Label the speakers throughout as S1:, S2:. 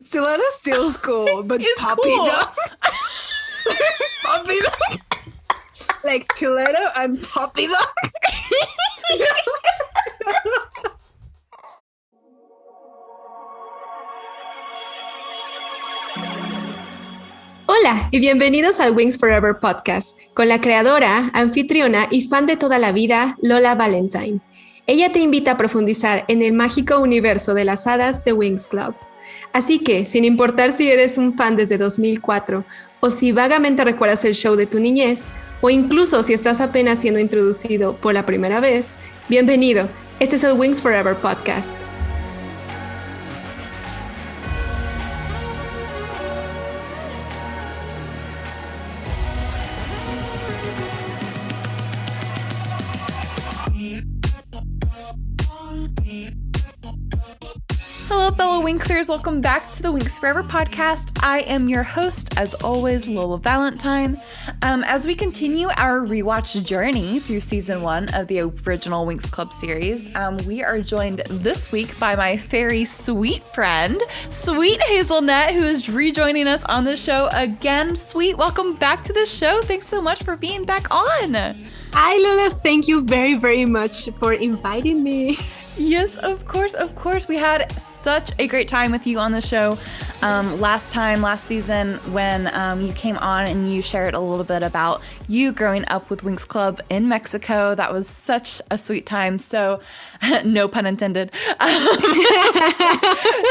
S1: Stiletto's still cool, but
S2: It's
S1: puppy
S2: cool.
S1: dog. Puppy dog. Like stiletto and puppy dog. Hola y bienvenidos al Winx Forever Podcast con la creadora, anfitriona y fan de toda la vida, Lola Valentine. Ella te invita a profundizar en el mágico universo de las hadas de Winx Club. Así que, sin importar si eres un fan desde 2004 o si vagamente recuerdas el show de tu niñez o incluso si estás apenas siendo introducido por la primera vez, bienvenido. Este es el Winx Forever Podcast.
S2: Hello, fellow Winxers. Welcome back to the Winx Forever Podcast. I am your host, as always, Lola Valentine. As we continue our rewatch journey through season 1 of the original Winx Club series, we are joined this week by my fairy-sweet friend, SweetHazelnut, who is rejoining us on the show again. Sweet, welcome back to the show. Thanks so much for being back on.
S1: Hi, Lola. Thank you very, very much for inviting me.
S2: Yes, of course. We had such a great time with you on the show last season when you came on and you shared a little bit about you growing up with Winx Club in Mexico. That was such a sweet time. So, no pun intended.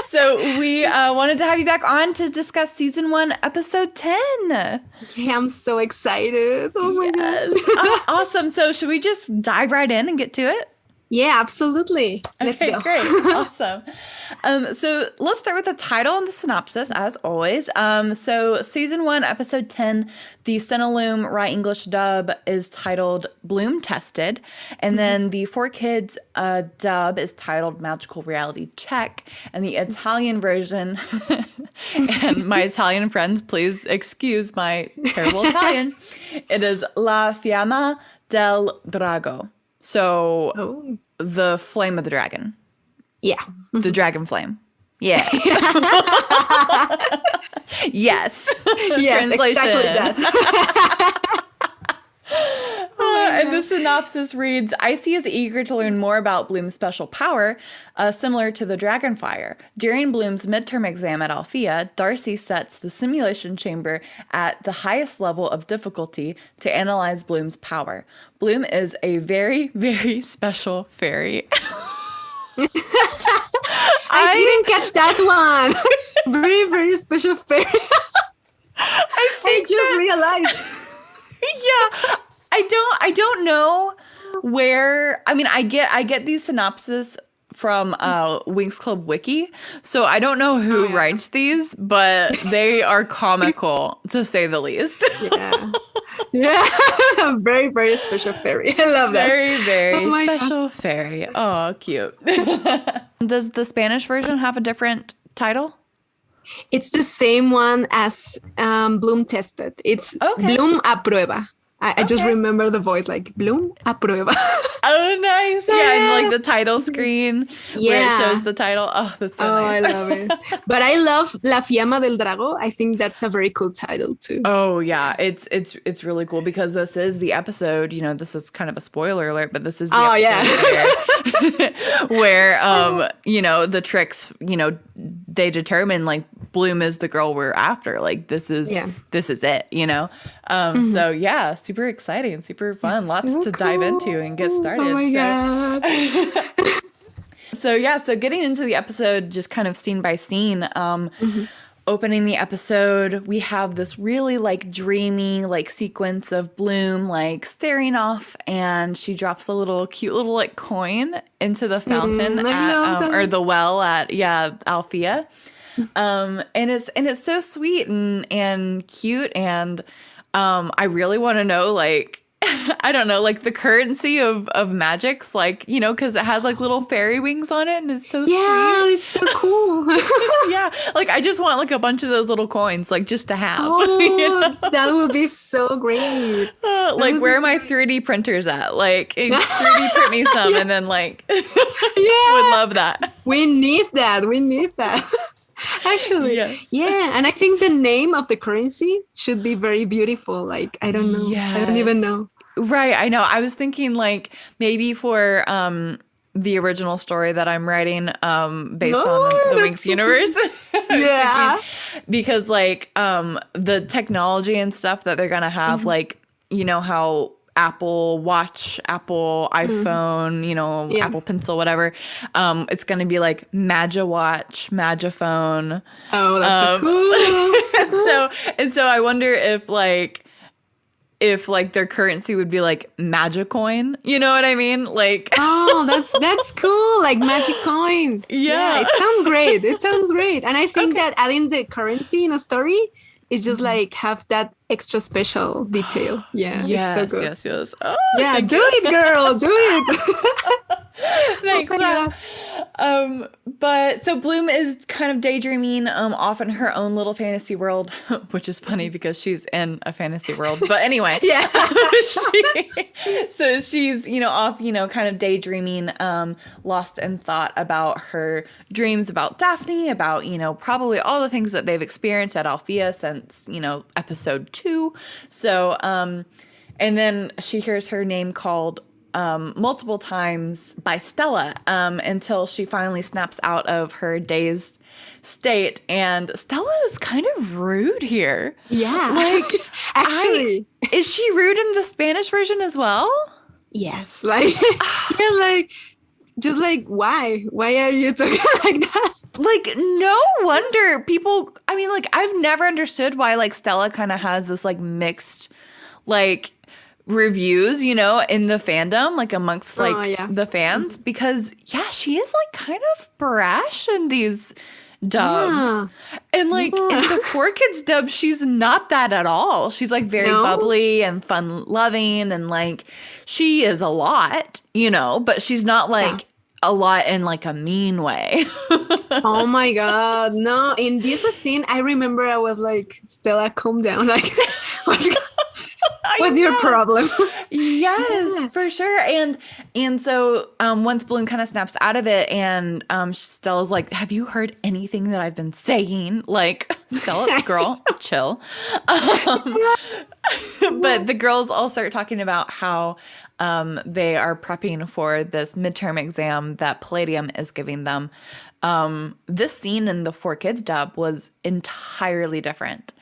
S2: So we wanted to have you back on to discuss season 1, episode 10.
S1: Yeah, I'm so excited. Oh my God.
S2: Awesome. So should we just dive right in and get to it?
S1: Yeah, absolutely. Let's go.
S2: Great. Awesome. So let's start with the title and the synopsis, as always. So season 1, episode 10, the Cinelume Right English dub is titled Bloom Tested. And then the 4Kids dub is titled Magical Reality Check. And the Italian version, and my Italian friends, please excuse my terrible Italian, it is La Fiamma del Drago. So, the flame of the dragon.
S1: Yeah.
S2: The dragon flame. Yeah. Yes.
S1: Yes, exactly that.
S2: And the synopsis reads, Icy is eager to learn more about Bloom's special power, similar to the Dragonfire. During Bloom's midterm exam at Althea, Darcy sets the simulation chamber at the highest level of difficulty to analyze Bloom's power. Bloom is a very, very special fairy.
S1: I didn't catch that one. Very, very special fairy. I just realized.
S2: Yeah, I don't know where. I mean, I get these synopses from Winx Club Wiki, so I don't know who writes these, but they are comical to say the least.
S1: Yeah, very, very special fairy. I love that.
S2: Very, very special
S1: God.
S2: fairy. Oh, cute. Does the Spanish version have a different title?
S1: It's the same one as Bloom Tested. It's Bloom a prueba. I just remember the voice, like, Bloom a prueba.
S2: Oh, nice. Yeah, and like the title screen where it shows the title. Oh, that's so nice.
S1: I love it. But I love La Fiamma del Drago. I think that's a very cool title, too.
S2: Oh, yeah. It's really cool because this is the episode, you know, this is kind of a spoiler alert, but this is the episode where you know, the Trix, you know, they determine, like, Bloom is the girl we're after. Like, this is it, you know? So, yeah, super exciting, super fun. Lots to dive into and get started.
S1: Oh, my God.
S2: So getting into the episode, just kind of scene by scene, opening the episode, we have this really, like, dreamy, like, sequence of Bloom, like, staring off, and she drops a cute little, like, coin into the fountain or the well at, Althea. And it's so sweet and cute, and I really want to know, like, I don't know, like the currency of magics, like, you know, because it has like little fairy wings on it and it's so sweet.
S1: Yeah, it's so cool.
S2: Yeah, like I just want like a bunch of those little coins, like just to have.
S1: Oh,
S2: you know?
S1: that would be so great.
S2: Like, where are my 3D printers at? Like, 3D print me some and then like,
S1: yeah,
S2: would love that.
S1: We need that. Actually,
S2: Yes.
S1: yeah. And I think the name of the currency should be very beautiful. Like, I don't know. I don't even know.
S2: Right, I know. I was thinking like maybe for the original story that I'm writing based on the Winx universe.
S1: Yeah.
S2: Because like the technology and stuff that they're gonna have, like, you know how Apple Watch, Apple iPhone, you know, Apple Pencil, whatever. It's gonna be like Magia Watch, Magia Phone.
S1: Oh, that's so
S2: cool. and so I wonder if like their currency would be like Magicoin, you know what I mean? Like,
S1: oh, that's cool, like Magic Coin.
S2: Yeah.
S1: It sounds great. And I think that adding the currency in a story is just like have that extra special detail. Yeah,
S2: yes,
S1: it's so good.
S2: yes. Oh,
S1: yeah, do it, girl, do it.
S2: Thanks. But so Bloom is kind of daydreaming off in her own little fantasy world, which is funny because she's in a fantasy world. But anyway,
S1: yeah.
S2: So she's, you know, off, you know, kind of daydreaming, lost in thought about her dreams about Daphne, about, you know, probably all the things that they've experienced at Althea since, you know, episode 2. So, and then she hears her name called multiple times by Stella until she finally snaps out of her dazed state. And Stella is kind of rude here.
S1: Yeah.
S2: Like,
S1: actually.
S2: Is she rude in the Spanish version as well?
S1: Yes. Like, yeah, like, just like, why? Why are you talking like that?
S2: Like, no wonder people, I mean, like, I've never understood why, like, Stella kind of has this, like, mixed, like, reviews, you know, in the fandom, like amongst like the fans, because she is like kind of brash in these dubs, and like in the 4Kids dub, she's not that at all. She's like very bubbly and fun loving, and like she is a lot, you know, but she's not like a lot in like a mean way.
S1: Oh my god, no! In this scene, I remember I was like, Stella, calm down, like. What's your problem?
S2: Yes, for sure. And so once Bloom kind of snaps out of it, and Stella's like, have you heard anything that I've been saying? Like, Stella, girl, chill. But the girls all start talking about how they are prepping for this midterm exam that Palladium is giving them. This scene in the 4Kids dub was entirely different.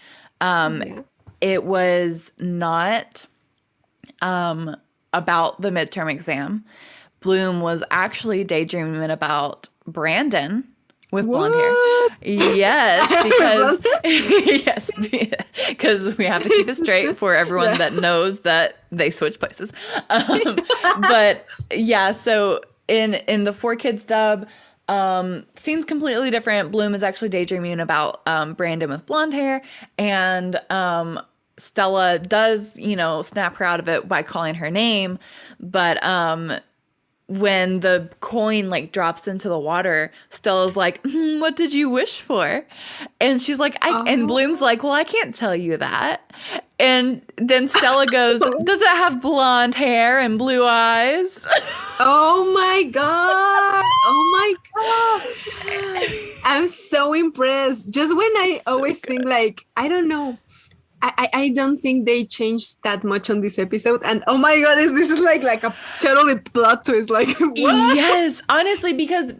S2: It was not about the midterm exam. Bloom was actually daydreaming about Brandon with blonde hair. Yes, because we have to keep it straight for everyone that knows that they switch places. But yeah, so in the 4Kids dub, scene's completely different. Bloom is actually daydreaming about Brandon with blonde hair, and Stella does, you know, snap her out of it by calling her name, but when the coin like drops into the water, Stella's like, what did you wish for? And she's like, and Bloom's like, well, I can't tell you that. And then Stella goes, does it have blonde hair and blue eyes?
S1: Oh my god. Oh my god. I'm so impressed. Just when I always think like, I don't know. I don't think they changed that much on this episode, and oh my god, this is like a totally plot twist. Like, what?
S2: Yes, honestly, because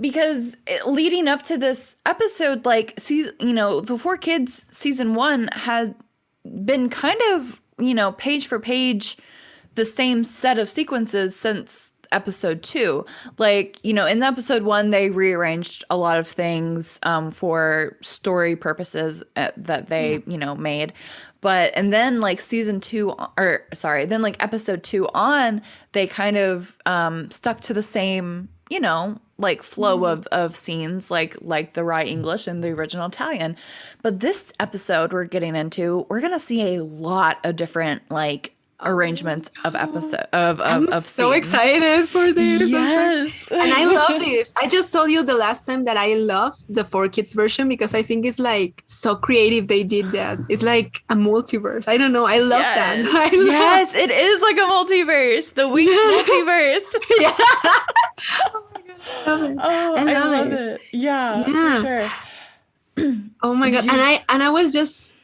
S2: leading up to this episode, like, you know, the 4Kids season 1 had been kind of, you know, page for page the same set of sequences since episode 2. Like, you know, in episode 1 they rearranged a lot of things for story purposes that they you know made. But and then like episode 2 on, they kind of stuck to the same, you know, like flow of scenes, like the raw English and the original Italian. But this episode we're getting into, we're gonna see a lot of different like arrangements of episode of
S1: so
S2: scenes.
S1: Excited for this.
S2: Yes.
S1: And I love this. I just told you the last time that I love the 4Kids version because I think it's like so creative they did that. It's like a multiverse. I don't know. I love that.
S2: Yes, it is like a multiverse. The Winx multiverse.
S1: Yeah. Oh my god, I love it.
S2: I love it. Yeah, for sure.
S1: Oh my God. And I was just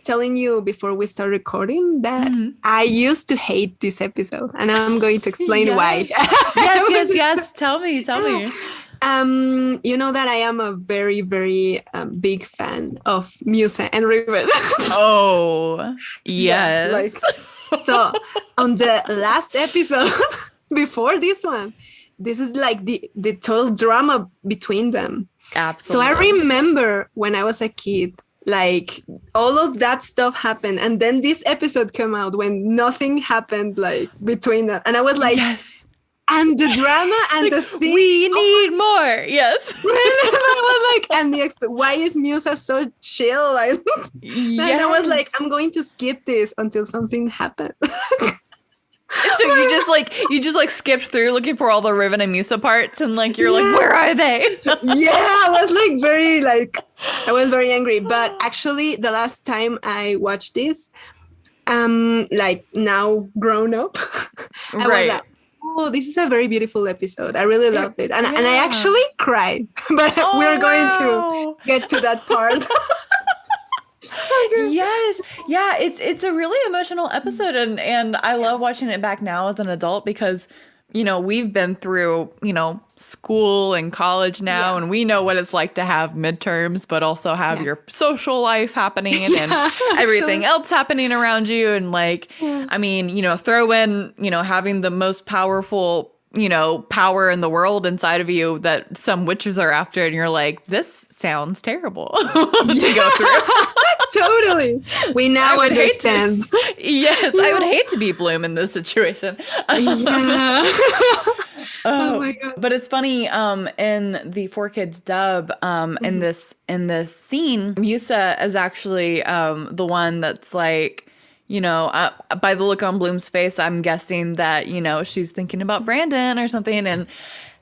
S1: telling you before we start recording that I used to hate this episode, and I'm going to explain why.
S2: Yes. Tell me.
S1: You know that I am a very, very big fan of Musa and Riven.
S2: Oh, yes.
S1: So on the last episode before this one, this is like the total drama between them.
S2: Absolutely.
S1: So I remember when I was a kid, like all of that stuff happened, and then this episode came out when nothing happened like between them, and I was like,
S2: yes.
S1: And the drama and the thing.
S2: We need more. Yes.
S1: I was like, and why is Musa so chill? And I was like, I'm going to skip this until something happened.
S2: So you just skipped through looking for all the Riven and Musa parts, and like you're like, where are they?
S1: I was very angry. But actually, the last time I watched this, like now grown up, I was like, oh, this is a very beautiful episode. I really loved it, and I actually cried. But we're going to get to that part.
S2: Yes. Yeah, it's a really emotional episode, and I love watching it back now as an adult because, you know, we've been through, you know, school and college now, and we know what it's like to have midterms, but also have your social life happening and everything else happening around you. And like, I mean, you know, throw in, you know, having the most powerful, you know, power in the world inside of you that some witches are after, and you're like, this sounds terrible to go through.
S1: Totally. We now understand.
S2: I would hate to be Bloom in this situation.
S1: Oh my God.
S2: But it's funny, in the 4Kids dub, in this scene, Musa is actually the one that's like, you know, by the look on Bloom's face, I'm guessing that, you know, she's thinking about Brandon or something.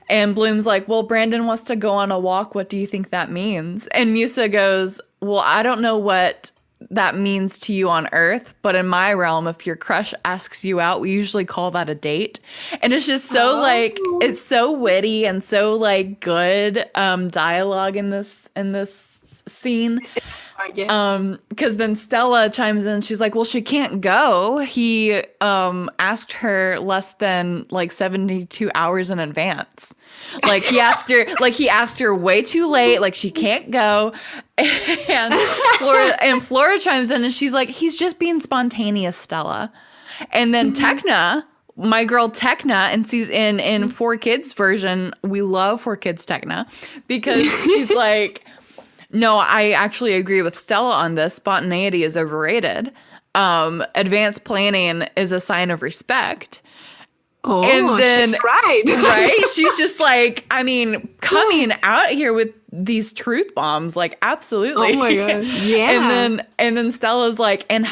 S2: And Bloom's like, well, Brandon wants to go on a walk. What do you think that means? And Musa goes, well, I don't know what that means to you on Earth, but in my realm, if your crush asks you out, we usually call that a date. And it's just so like, it's so witty and so like good dialogue in this scene. Because then Stella chimes in. She's like, well, she can't go. He asked her less than like 72 hours in advance. Like he asked her way too late. Like she can't go. And Flora chimes in and she's like, he's just being spontaneous, Stella. And then Tekna, my girl Tekna, and she's in 4Kids version. We love 4Kids Tekna because she's like, no, I actually agree with Stella on this. Spontaneity is overrated. Advanced planning is a sign of respect.
S1: Oh, and then, she's right.
S2: Right? She's just like, I mean, coming out here with these truth bombs, like, absolutely.
S1: Oh my God. Yeah.
S2: And then Stella's like, and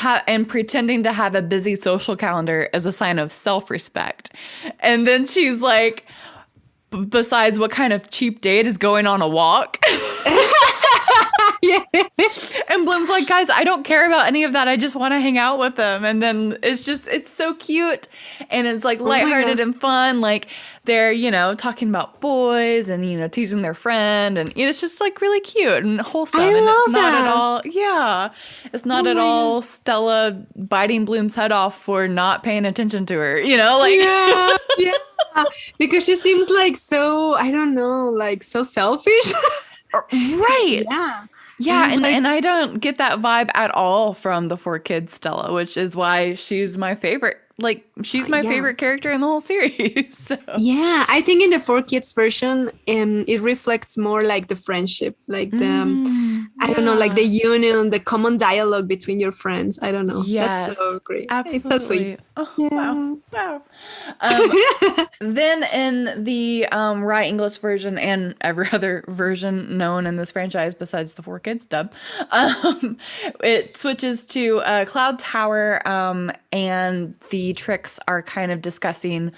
S2: pretending to have a busy social calendar is a sign of self-respect. And then she's like, besides, what kind of cheap date is going on a walk? And Bloom's like, guys, I don't care about any of that. I just want to hang out with them. And then it's so cute. And it's like lighthearted and fun. Like they're, you know, talking about boys and, you know, teasing their friend. And it's just like really cute and wholesome. And it's not at all. Yeah. It's not at all Stella biting Bloom's head off for not paying attention to her, you know, like.
S1: Yeah. Because she seems like so, I don't know, like so selfish.
S2: Right. Yeah, and I don't get that vibe at all from the 4Kids Stella, which is why she's my favorite. Like, she's my favorite character in the whole series. So.
S1: Yeah, I think in the 4Kids version, it reflects more like the friendship, like the, I don't know, like the union, the common dialogue between your friends. I don't know.
S2: Yes,
S1: that's so great.
S2: Absolutely.
S1: It's so sweet.
S2: Oh, wow. Then in the Rye English version and every other version known in this franchise besides the 4Kids dub, it switches to Cloud Tower, and the Trix are kind of discussing,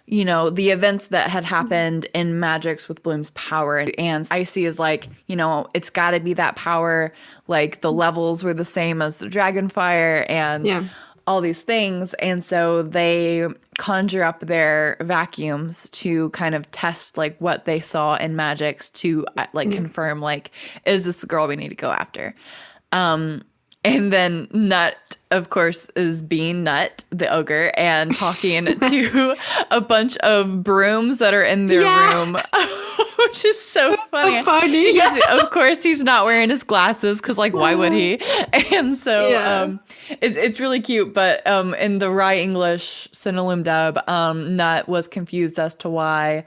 S2: you know, the events that had happened in Magix with Bloom's power. And Icy is like, you know, it's got to be that power. Like the levels were the same as the Dragonfire and all these things. And so they conjure up their vacuums to kind of test like what they saw in magics to like confirm like, is this the girl we need to go after? And then Nut, of course, is being Nut, the ogre, and talking to a bunch of brooms that are in their room, which is so funny.
S1: So funny.
S2: Because, of course, he's not wearing his glasses because, like, why would he? And so it's really cute. But in the Rye English Cinnalum dub, Nut was confused as to why,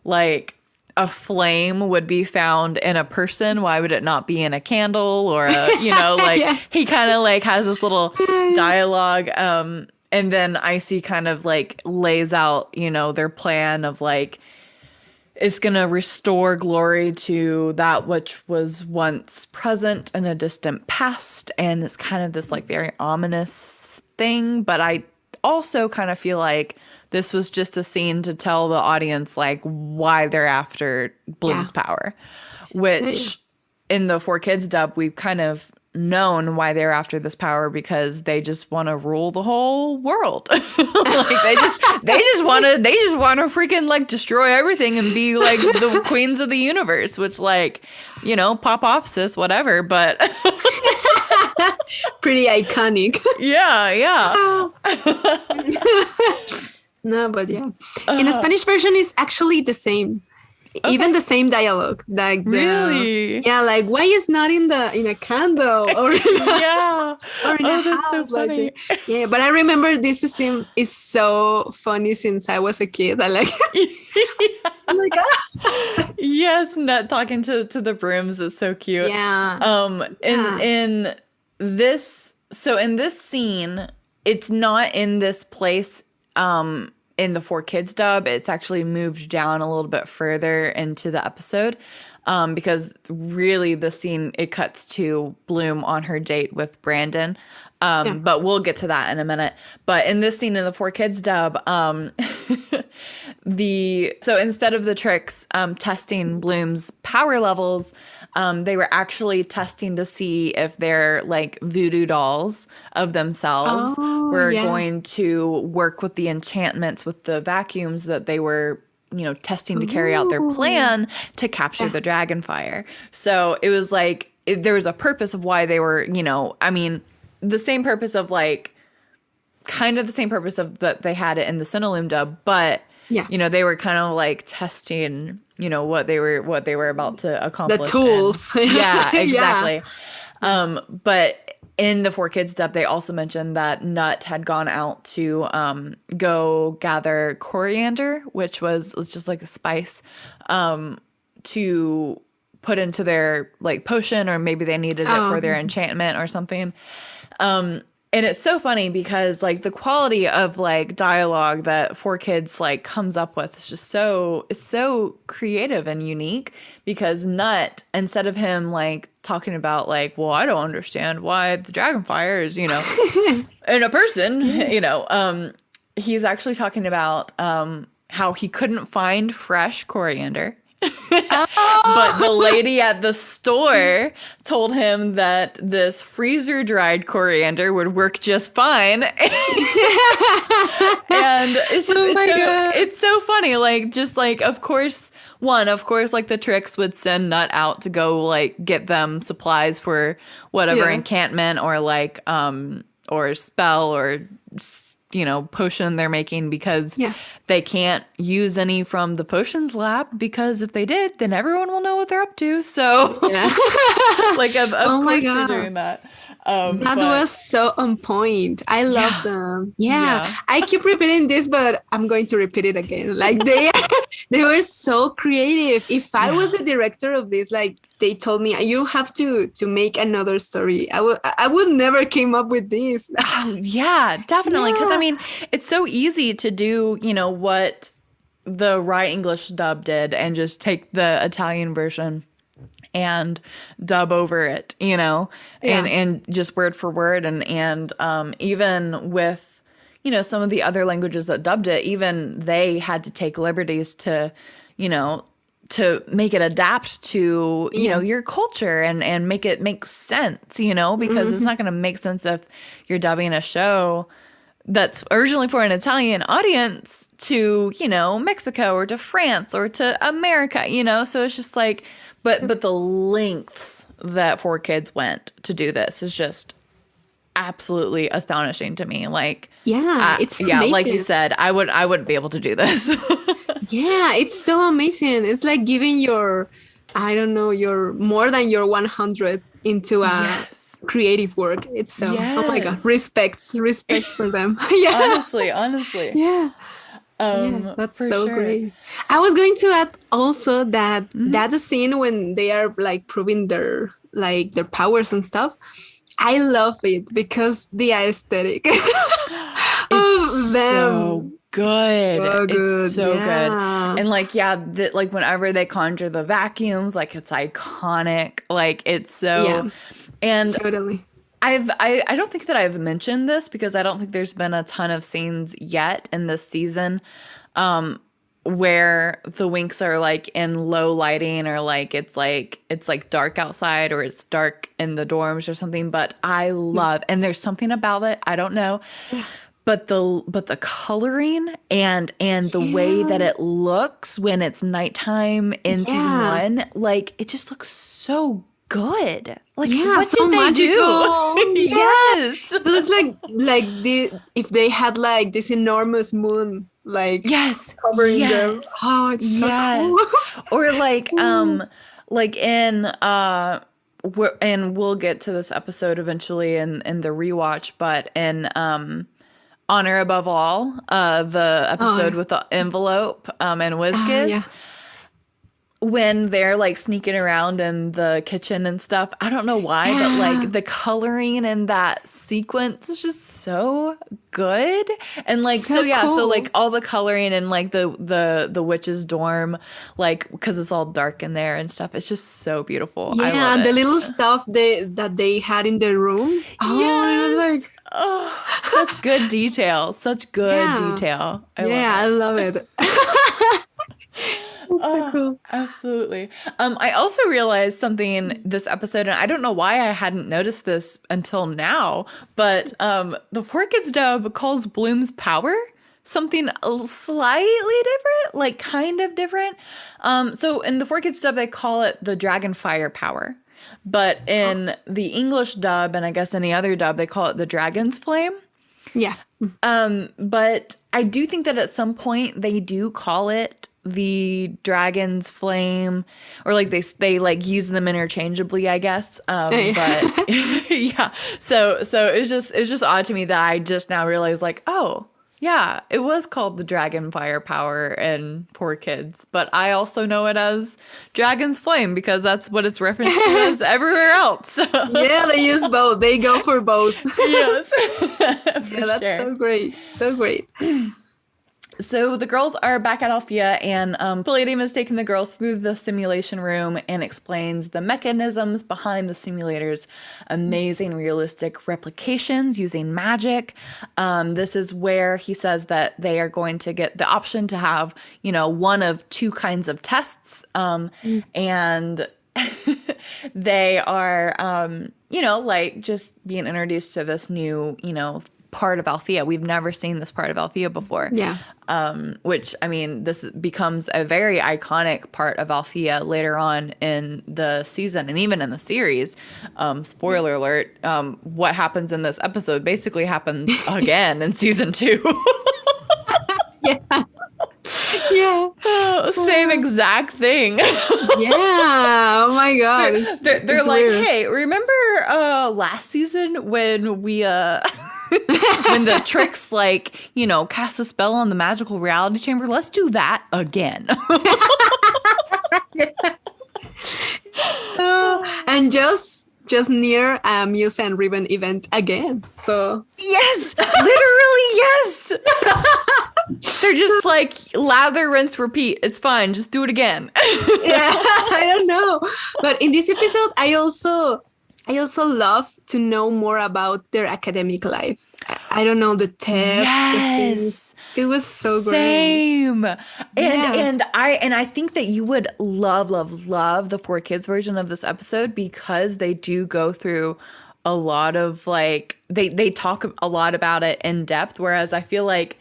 S2: like, a flame would be found in a person. Why would it not be in a candle or a, you know, like he kind of like has this little dialogue. And then Icy kind of like lays out, you know, their plan of like, it's going to restore glory to that which was once present in a distant past. And it's kind of this like very ominous thing. But I also kind of feel like this was just a scene to tell the audience like why they're after Bloom's power, which in the 4Kids dub, we've kind of known why they're after this power because they just want to rule the whole world. Like they just want to freaking like destroy everything and be like the queens of the universe, which like, you know, pop off sis, whatever, but
S1: pretty iconic.
S2: Yeah.
S1: No, but yeah. In the Spanish version, it's actually the same. Okay. Even the same dialogue. Like
S2: really?
S1: Yeah, like why is not in a candle or or in a house?
S2: So funny.
S1: Like, yeah, but I remember this scene is so funny since I was a kid. I like oh my god.
S2: Yes, Nut talking to the brooms is so cute.
S1: Yeah.
S2: In this scene, it's not in this place in the 4Kids dub. It's actually moved down a little bit further into the episode because really the scene, it cuts to Bloom on her date with Brandon. But we'll get to that in a minute. But in this scene in the 4Kids dub, so instead of the Trix testing Bloom's power levels, they were actually testing to see if their like voodoo dolls of themselves were going to work with the enchantments with the vacuums that they were, you know, testing to carry out their plan to capture the dragonfire. So it was like there was a purpose of why they were, you know, I mean, the same purpose of like kind of the same purpose of that they had it in the Cinnalum dub, but you know, they were kind of like testing, you know, what they were about to accomplish.
S1: The tools.
S2: Yeah, exactly. But in the 4Kids dub, they also mentioned that Nut had gone out to go gather coriander, which was just like a spice, to put into their like potion, or maybe they needed it for their enchantment or something. And it's so funny because like the quality of like dialogue that 4Kids like comes up with is just it's so creative and unique, because Nut, instead of him like talking about like, well, I don't understand why the dragonfire is, you know, in a person, you know, he's actually talking about how he couldn't find fresh coriander. But the lady at the store told him that this freezer dried coriander would work just fine. And it's just it's so funny. Like, just like, of course, like the Trix would send Nut out to go like get them supplies for whatever enchantment or like or spell or, you know, potion they're making, because they can't use any from the potions lab, because if they did, then everyone will know what they're up to. So like of course they're doing that.
S1: That was so on point. I love them. I keep repeating this, but I'm going to repeat it again. Like they were so creative. If I was the director of this, like they told me you have to make another story, I would never came up with this.
S2: Definitely, because I mean, it's so easy to do, you know, what the Rye English dub did and just take the Italian version and dub over it, you know, and just word for word. And even with, you know, some of the other languages that dubbed it, even they had to take liberties to, you know, to make it adapt to, you know, your culture and make it make sense, you know, because it's not going to make sense if you're dubbing a show that's originally for an Italian audience to, you know, Mexico or to France or to America, you know? So it's just like, but the lengths that 4Kids went to do this is just absolutely astonishing to me. Like,
S1: it's amazing.
S2: like you said, I wouldn't be able to do this.
S1: Yeah, it's so amazing. It's like giving your, I don't know, your more than your 100 into a creative work. It's so, oh my God, respect for them.
S2: Honestly.
S1: Yeah. That's so great. I was going to add also that that scene when they are like proving their powers and stuff. I love it because the aesthetic of them.
S2: So good.
S1: So good.
S2: It's so good. And like, like whenever they conjure the vacuums, like it's iconic. Like it's so, and
S1: totally.
S2: I don't think that I've mentioned this because I don't think there's been a ton of scenes yet in this season where the Winx are like in low lighting or like it's like dark outside or it's dark in the dorms or something. But I love, and there's something about it, I don't know, but the coloring and the way that it looks when it's nighttime in season 1, like it just looks so good. Like what
S1: so
S2: did they
S1: magical.
S2: do? Yes.
S1: It looks like if they had like this enormous moon like covering them. Oh, it's so cool.
S2: Or like like in and we'll get to this episode eventually in the rewatch, but in Honor Above All, the episode with the envelope and WizKids. When they're like sneaking around in the kitchen and stuff, I don't know why, but like the coloring in that sequence is just so good. And like so like all the coloring in like the witch's dorm, like because it's all dark in there and stuff, it's just so beautiful. I love
S1: and the little stuff that they had in their room.
S2: Such good detail. Such good detail.
S1: I love it. That's so cool.
S2: Absolutely. I also realized something this episode, and I don't know why I hadn't noticed this until now, but the 4Kids dub calls Bloom's power something slightly different, like kind of different. So in the 4Kids dub, they call it the Dragonfire power. But in the English dub, and I guess any other dub, they call it the Dragon's Flame.
S1: Yeah.
S2: But I do think that at some point they do call it the Dragon's Flame, or like they like use them interchangeably, I guess. But so it's just odd to me that I just now realized like, oh yeah, it was called the Dragonfire power in 4Kids, but I also know it as Dragon's Flame because that's what it's referenced to as everywhere else.
S1: Yeah, they use both. They go for both.
S2: Yes.
S1: That's so great. So great.
S2: So the girls are back at Althea, and Palladium is taking the girls through the simulation room and explains the mechanisms behind the simulator's amazing realistic replications using magic. This is where he says that they are going to get the option to have, you know, one of two kinds of tests, and they are, you know, like just being introduced to this new, you know, part of Althea. We've never seen this part of Althea before. Yeah. Which, I mean, this becomes a very iconic part of Althea later on in the season and even in the series. Spoiler alert, what happens in this episode basically happens again in season 2.
S1: Yes. Yeah.
S2: Same exact thing.
S1: Yeah. Oh my God.
S2: They're like, weird. Hey, remember last season when we when the Trix like, you know, cast a spell on the magical reality chamber? Let's do that again.
S1: Yeah. So, and just near a Muse and Ribbon event again. So
S2: yes, literally yes. They're just like lather, rinse, repeat. It's fine. Just do it again.
S1: Yeah, I don't know. But in this episode, I also love to know more about their academic life. I don't know, the test.
S2: Yes.
S1: It was so great.
S2: Same. And I think that you would love the 4Kids version of this episode because they do go through a lot of like they talk a lot about it in depth, whereas I feel like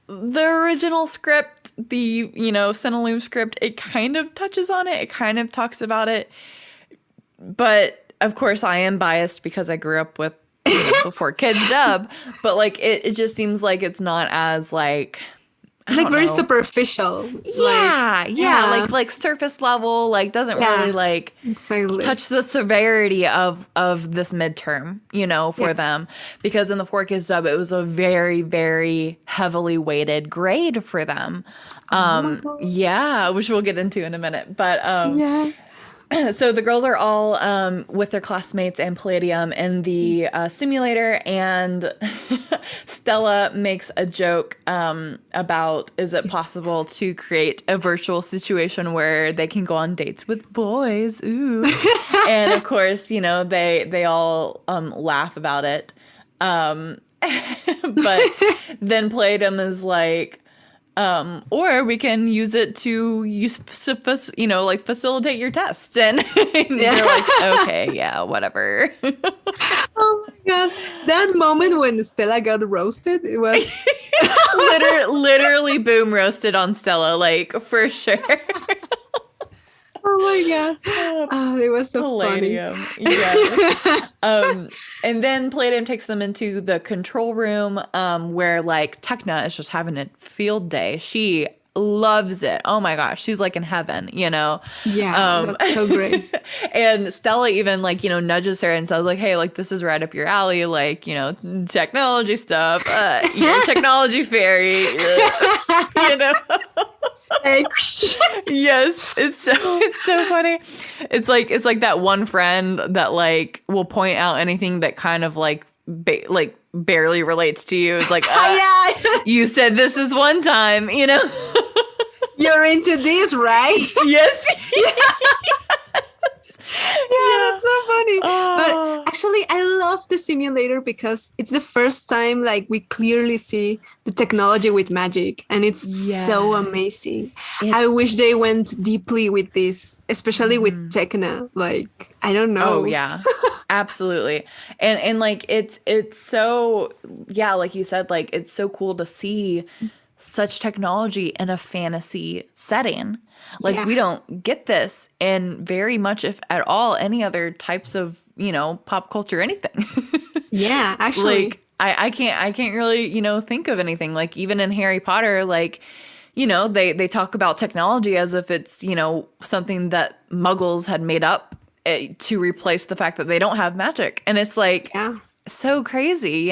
S2: the original script, the Cinelume script, it kind of touches on it. It kind of talks about it. But of course I am biased because I grew up with the 4Kids dub, but like it just seems like it's not as like
S1: very superficial.
S2: Like surface level, like doesn't really like touch the severity of this midterm, for them, because in the 4Kids dub it was a very, very heavily weighted grade for them. Which we'll get into in a minute, but so the girls are all with their classmates and Palladium in the simulator, and Stella makes a joke about, is it possible to create a virtual situation where they can go on dates with boys? Ooh. And of course, they all laugh about it. But then Palladium is like, or we can use it to facilitate your tests. And they're like, okay, yeah, whatever.
S1: Oh my God. That moment when Stella got roasted, it was
S2: literally boom roasted on Stella, like for sure.
S1: Oh my God. Oh, it was so
S2: Palladium.
S1: funny.
S2: Yeah. And then Palladium takes them into the control room, where like Tekna is just having a field day. She loves it. Oh my gosh. She's like in heaven,
S1: Yeah, that's so great.
S2: And Stella even like, nudges her and says like, hey, like this is right up your alley. Like, technology stuff, you're a technology fairy, Yes, it's so funny. It's like that one friend that like will point out anything that kind of like barely relates to you. It's like, you said this one time,
S1: You're into this, right?
S2: Yes.
S1: Yeah, that's so funny. But actually, I love the simulator because it's the first time like we clearly see the technology with magic, and it's so amazing. I wish they went deeply with this, especially with Tekna. Like, I don't know.
S2: Oh yeah, absolutely. And like it's so, like you said, like it's so cool to see such technology in a fantasy setting. Like we don't get this in very much, if at all, any other types of, pop culture, anything.
S1: Yeah, actually.
S2: Like I can't really, think of anything. Like even in Harry Potter, like, they talk about technology as if it's, something that Muggles had made up to replace the fact that they don't have magic. And it's like so crazy,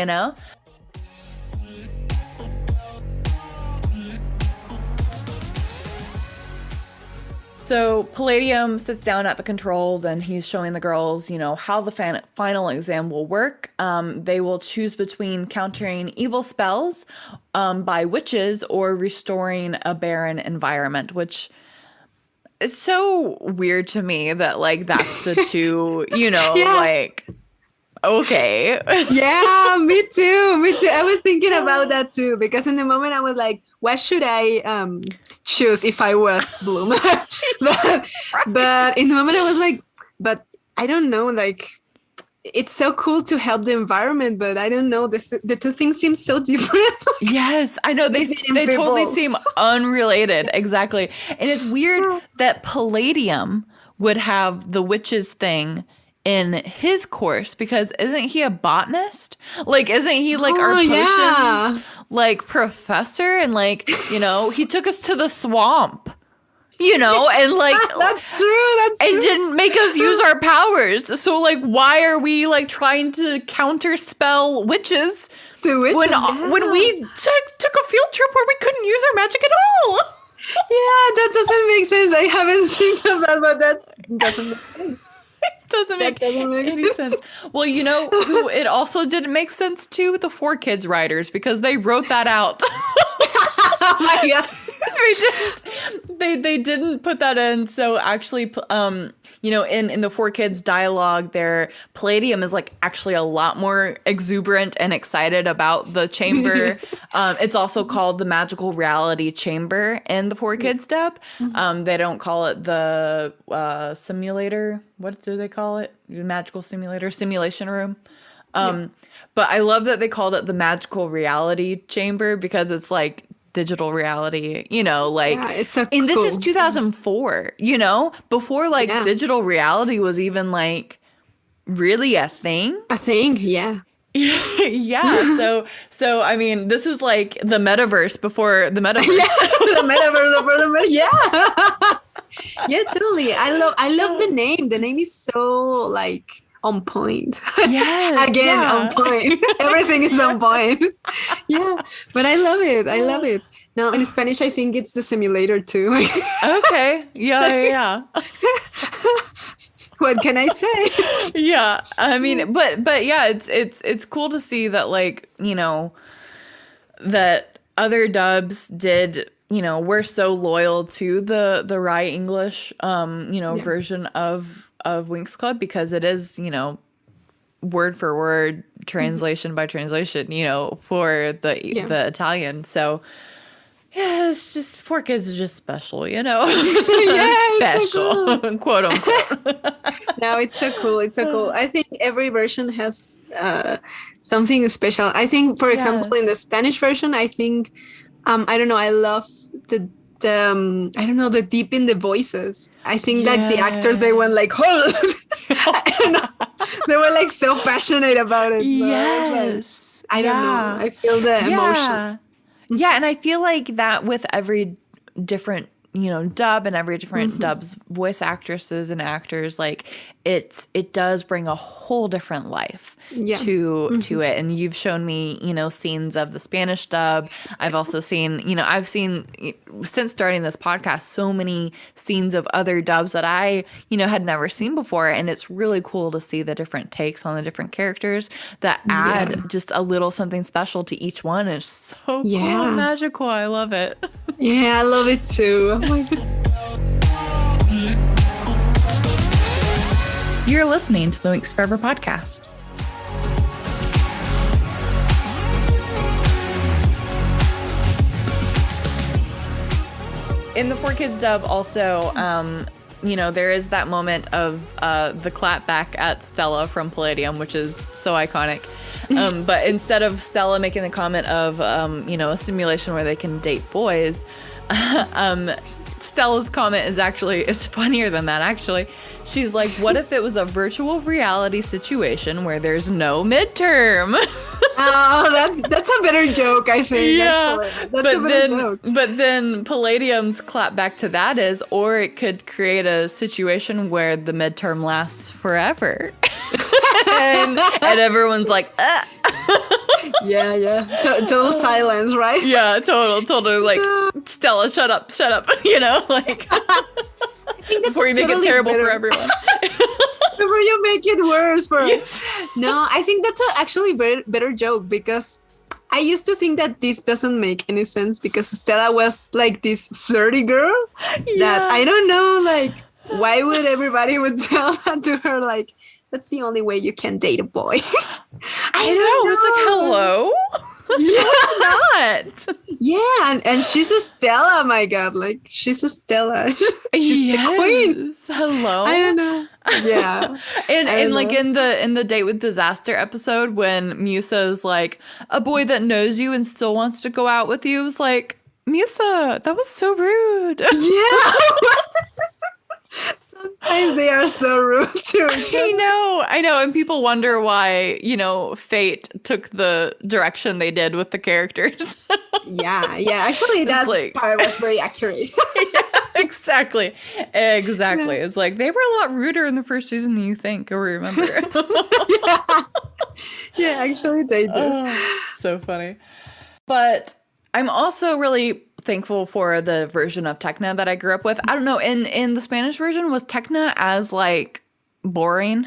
S2: So Palladium sits down at the controls and he's showing the girls, how the final exam will work. They will choose between countering evil spells by witches or restoring a barren environment, which is so weird to me that, like, that's the two, like... Okay.
S1: Yeah, me too. I was thinking about that too, because in the moment I was like, what should I choose if I was Bloom? but in the moment I was like, but I don't know, like, it's so cool to help the environment, but I don't know, the two things seem so different.
S2: Yes, I know, they totally seem unrelated. Exactly. And it's weird that Palladium would have the witches thing in his course, because isn't he a botanist? Like, isn't he like our potions like professor? And like, he took us to the swamp, and like
S1: that's true.
S2: And didn't make us use our powers. So like, why are we like trying to counterspell witches when we took a field trip where we couldn't use our magic at all?
S1: Yeah, that doesn't make sense. I haven't think about, but that doesn't make sense.
S2: Doesn't make any sense. Well, who it also didn't make sense to? The 4Kids writers, because they wrote that out.
S1: Oh my God.
S2: They didn't put that in. So actually, in the Four Kids dialogue there, Palladium is like actually a lot more exuberant and excited about the chamber. It's also called the magical reality chamber in the Four Kids dub. They don't call it the simulator. What do they call it? The magical simulation room. But I love that they called it the magical reality chamber because it's like digital reality,
S1: it's so cool.
S2: And this is 2004, before like digital reality was even like really a thing.
S1: Yeah.
S2: Yeah. So I mean, this is like the metaverse before the metaverse.
S1: The metaverse before the metaverse. Yeah. Yeah, totally. I love the name. The name is so like on point.
S2: Yes.
S1: Again, on point. Everything is on point. Yeah. But I love it. No, in Spanish, I think it's the simulator too.
S2: Okay. Yeah.
S1: What can I say?
S2: Yeah. I mean, but yeah, it's cool to see that like, that other dubs did, we're so loyal to the Rye English version of Winx Club because it is, word for word, translation by translation, for the Italian. So yeah, it's just Four Kids are just special,
S1: Yeah,
S2: special,
S1: so cool.
S2: quote unquote.
S1: No, it's so cool. It's so cool. I think every version has something special. I think, for example, in the Spanish version, I think I don't know. I love the deep in the voices. I think that the actors, they went like, hold. I don't know. They were like so passionate about it. So
S2: Yes.
S1: Like, I don't know. I feel the emotion.
S2: Yeah, and I feel like that with every different, dub and every different dub's voice actresses and actors, like it does bring a whole different life to it. And you've shown me, scenes of the Spanish dub. I've also seen, I've seen since starting this podcast so many scenes of other dubs that I, had never seen before. And it's really cool to see the different takes on the different characters that add just a little something special to each one. It's so cool and magical. I love it.
S1: Yeah, I love it too. Oh my God.
S2: You're listening to the Winx Forever podcast. In the Four Kids dub also, there is that moment of the clap back at Stella from Palladium, which is so iconic. But instead of Stella making the comment of, a simulation where they can date boys, Stella's comment is actually, it's funnier than that, actually. She's like, what if it was a virtual reality situation where there's no midterm?
S1: Oh, that's a better joke, I think.
S2: Yeah,
S1: actually. That's a better joke.
S2: But then Palladium's clap back to that is, or it could create a situation where the midterm lasts forever. and everyone's like,
S1: Yeah. Total silence, right?
S2: Yeah, totally. Like, Stella, shut up. Like, before you make it terrible for everyone.
S1: Before you make it worse for us. No, I think that's actually a better joke because I used to think that this doesn't make any sense because Stella was like this flirty girl that I don't know, like, why would everybody would tell that to her? Like, that's the only way you can date a boy. I know.
S2: It's like, hello? It's not.
S1: Yeah, and she's a Stella, my God. Like, she's a Stella. She's the queen.
S2: Hello.
S1: I don't know. Yeah.
S2: and like in the Date with Disaster episode when Musa's like, a boy that knows you and still wants to go out with you, is like, Musa, that was so rude.
S1: Yeah. Sometimes they are so rude to each other.
S2: I know. And people wonder why, fate took the direction they did with the characters.
S1: Yeah. Actually, that part was very accurate.
S2: Yeah, exactly. It's like they were a lot ruder in the first season than you think or remember.
S1: Yeah, actually they do.
S2: Oh, so funny. But I'm also really thankful for the version of Tecna that I grew up with. I don't know, in the Spanish version, was Tecna as like boring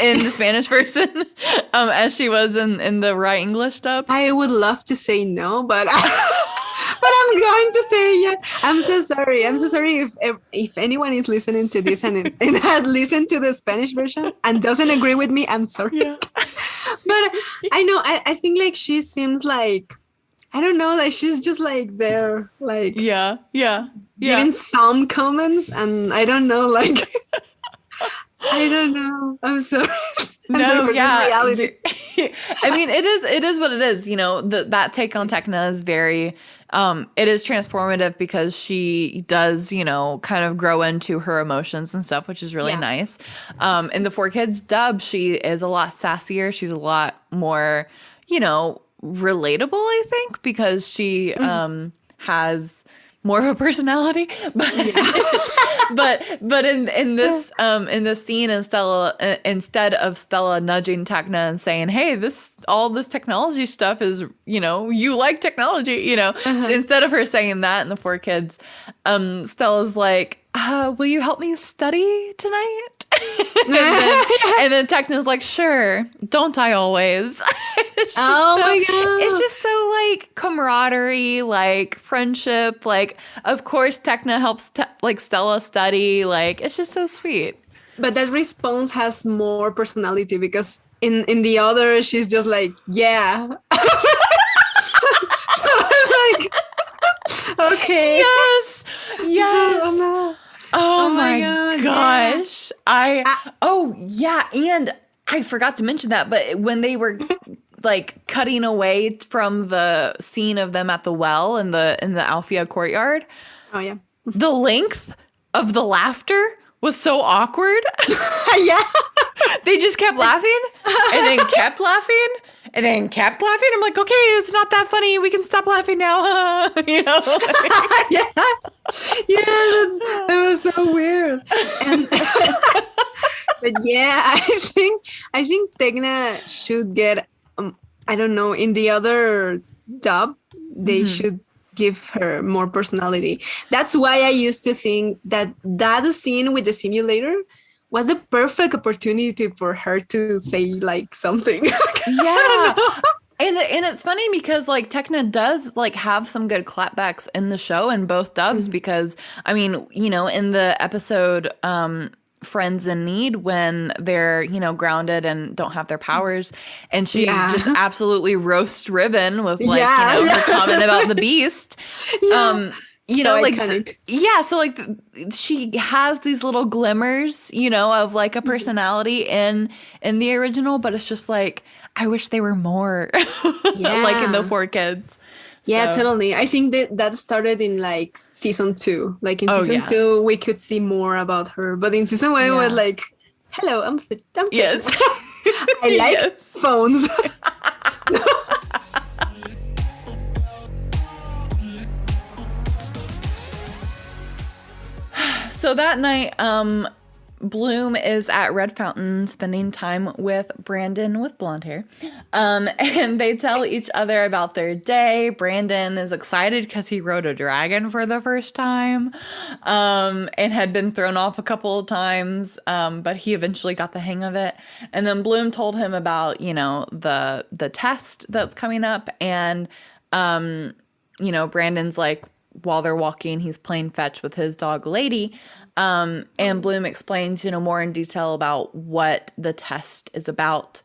S2: in the Spanish version as she was in the Rye English dub?
S1: I would love to say no, but I'm going to say, yeah. I'm so sorry. I'm so sorry if anyone is listening to this and had listened to the Spanish version and doesn't agree with me. I'm sorry. Yeah. But I know, I think like she seems like, I don't know, like she's just like there, like giving some comments, and I don't know, like I don't know. I'm sorry.
S2: No, yeah. Reality. I mean, it is what it is. You know, that take on Tecna is very, it is transformative because she does, you know, kind of grow into her emotions and stuff, which is really nice. In the 4Kids dub, she is a lot sassier. She's a lot more, you know, relatable, I think, because she has more of a personality, but but in this scene, instead of Stella nudging Tecna and saying, "Hey, all this technology stuff is, you know, you like technology," you know, instead of her saying that in the 4Kids, Stella's like, "Will you help me study tonight?" and then Tecna's like, "Sure, don't I always?" My god, it's just so like camaraderie, like friendship, like of course Tecna helps like Stella study, like it's just so sweet.
S1: But that response has more personality because in the other she's just like, yeah. So it's like, okay,
S2: yes.
S1: So,
S2: oh my gosh. Yeah. And I forgot to mention that, but when they were like cutting away from the scene of them at the well in the Alfea courtyard.
S1: Oh yeah.
S2: The length of the laughter was so awkward.
S1: Yeah.
S2: They just kept laughing and then kept laughing. And then kept laughing. I'm like, okay, it's not that funny. We can stop laughing now. You know?
S1: Yeah. That was so weird. And, but yeah, I think Tecna should get, I don't know, in the other dub, they should give her more personality. That's why I used to think that scene with the simulator was the perfect opportunity for her to say like something.
S2: Yeah. And it's funny because like Tecna does like have some good clapbacks in the show in both dubs because I mean, you know, in the episode Friends in Need when they're, you know, grounded and don't have their powers and she just absolutely roasts Ribbon with like, you know, her comment about the beast. You know, so like, so like she has these little glimmers, you know, of like a personality in the original, but it's just like, I wish they were more like in the 4Kids.
S1: Yeah, so. Totally. I think that started in like season 2. Like in season 2, we could see more about her, but in season 1, it was like, hello, I'm
S2: yes.
S1: I like phones.
S2: So that night, Bloom is at Red Fountain spending time with Brandon with blonde hair. And they tell each other about their day. Brandon is excited because he rode a dragon for the first time and had been thrown off a couple of times, but he eventually got the hang of it. And then Bloom told him about, you know, the test that's coming up. And, you know, Brandon's like, while they're walking, he's playing fetch with his dog Lady. And Bloom explains, you know, more in detail about what the test is about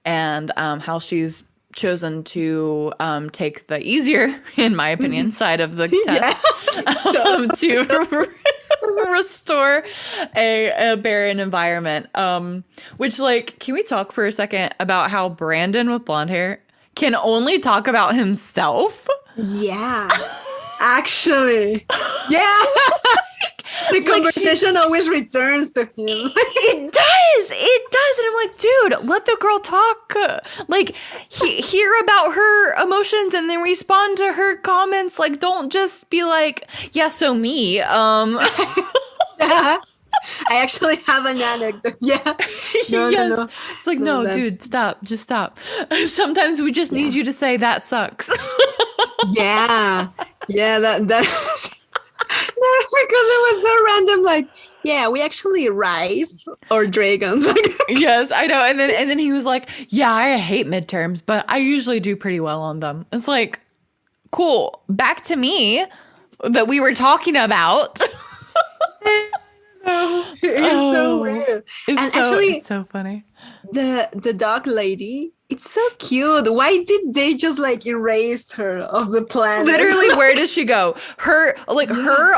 S2: and how she's chosen to take the easier, in my opinion, side of the test to restore a barren environment. Which, like, can we talk for a second about how Brandon with blonde hair can only talk about himself?
S1: Yeah. Actually, yeah. The conversation always returns to him.
S2: It does. And I'm like, dude, let the girl talk. Like, hear about her emotions and then respond to her comments. Like, don't just be like, yeah, so me.
S1: I actually have an anecdote. Yeah. No.
S2: It's like, no, dude, stop. Just stop. Sometimes we just need you to say that sucks.
S1: Yeah, that because it was so random. Like, yeah, we actually ride our dragons.
S2: Yes, I know. And then he was like, yeah, I hate midterms, but I usually do pretty well on them. It's like, cool. Back to me that we were talking about.
S1: It's so weird.
S2: It's so funny.
S1: The dog lady, it's so cute. Why did they just like erase her of the planet?
S2: Literally, where does she go? Her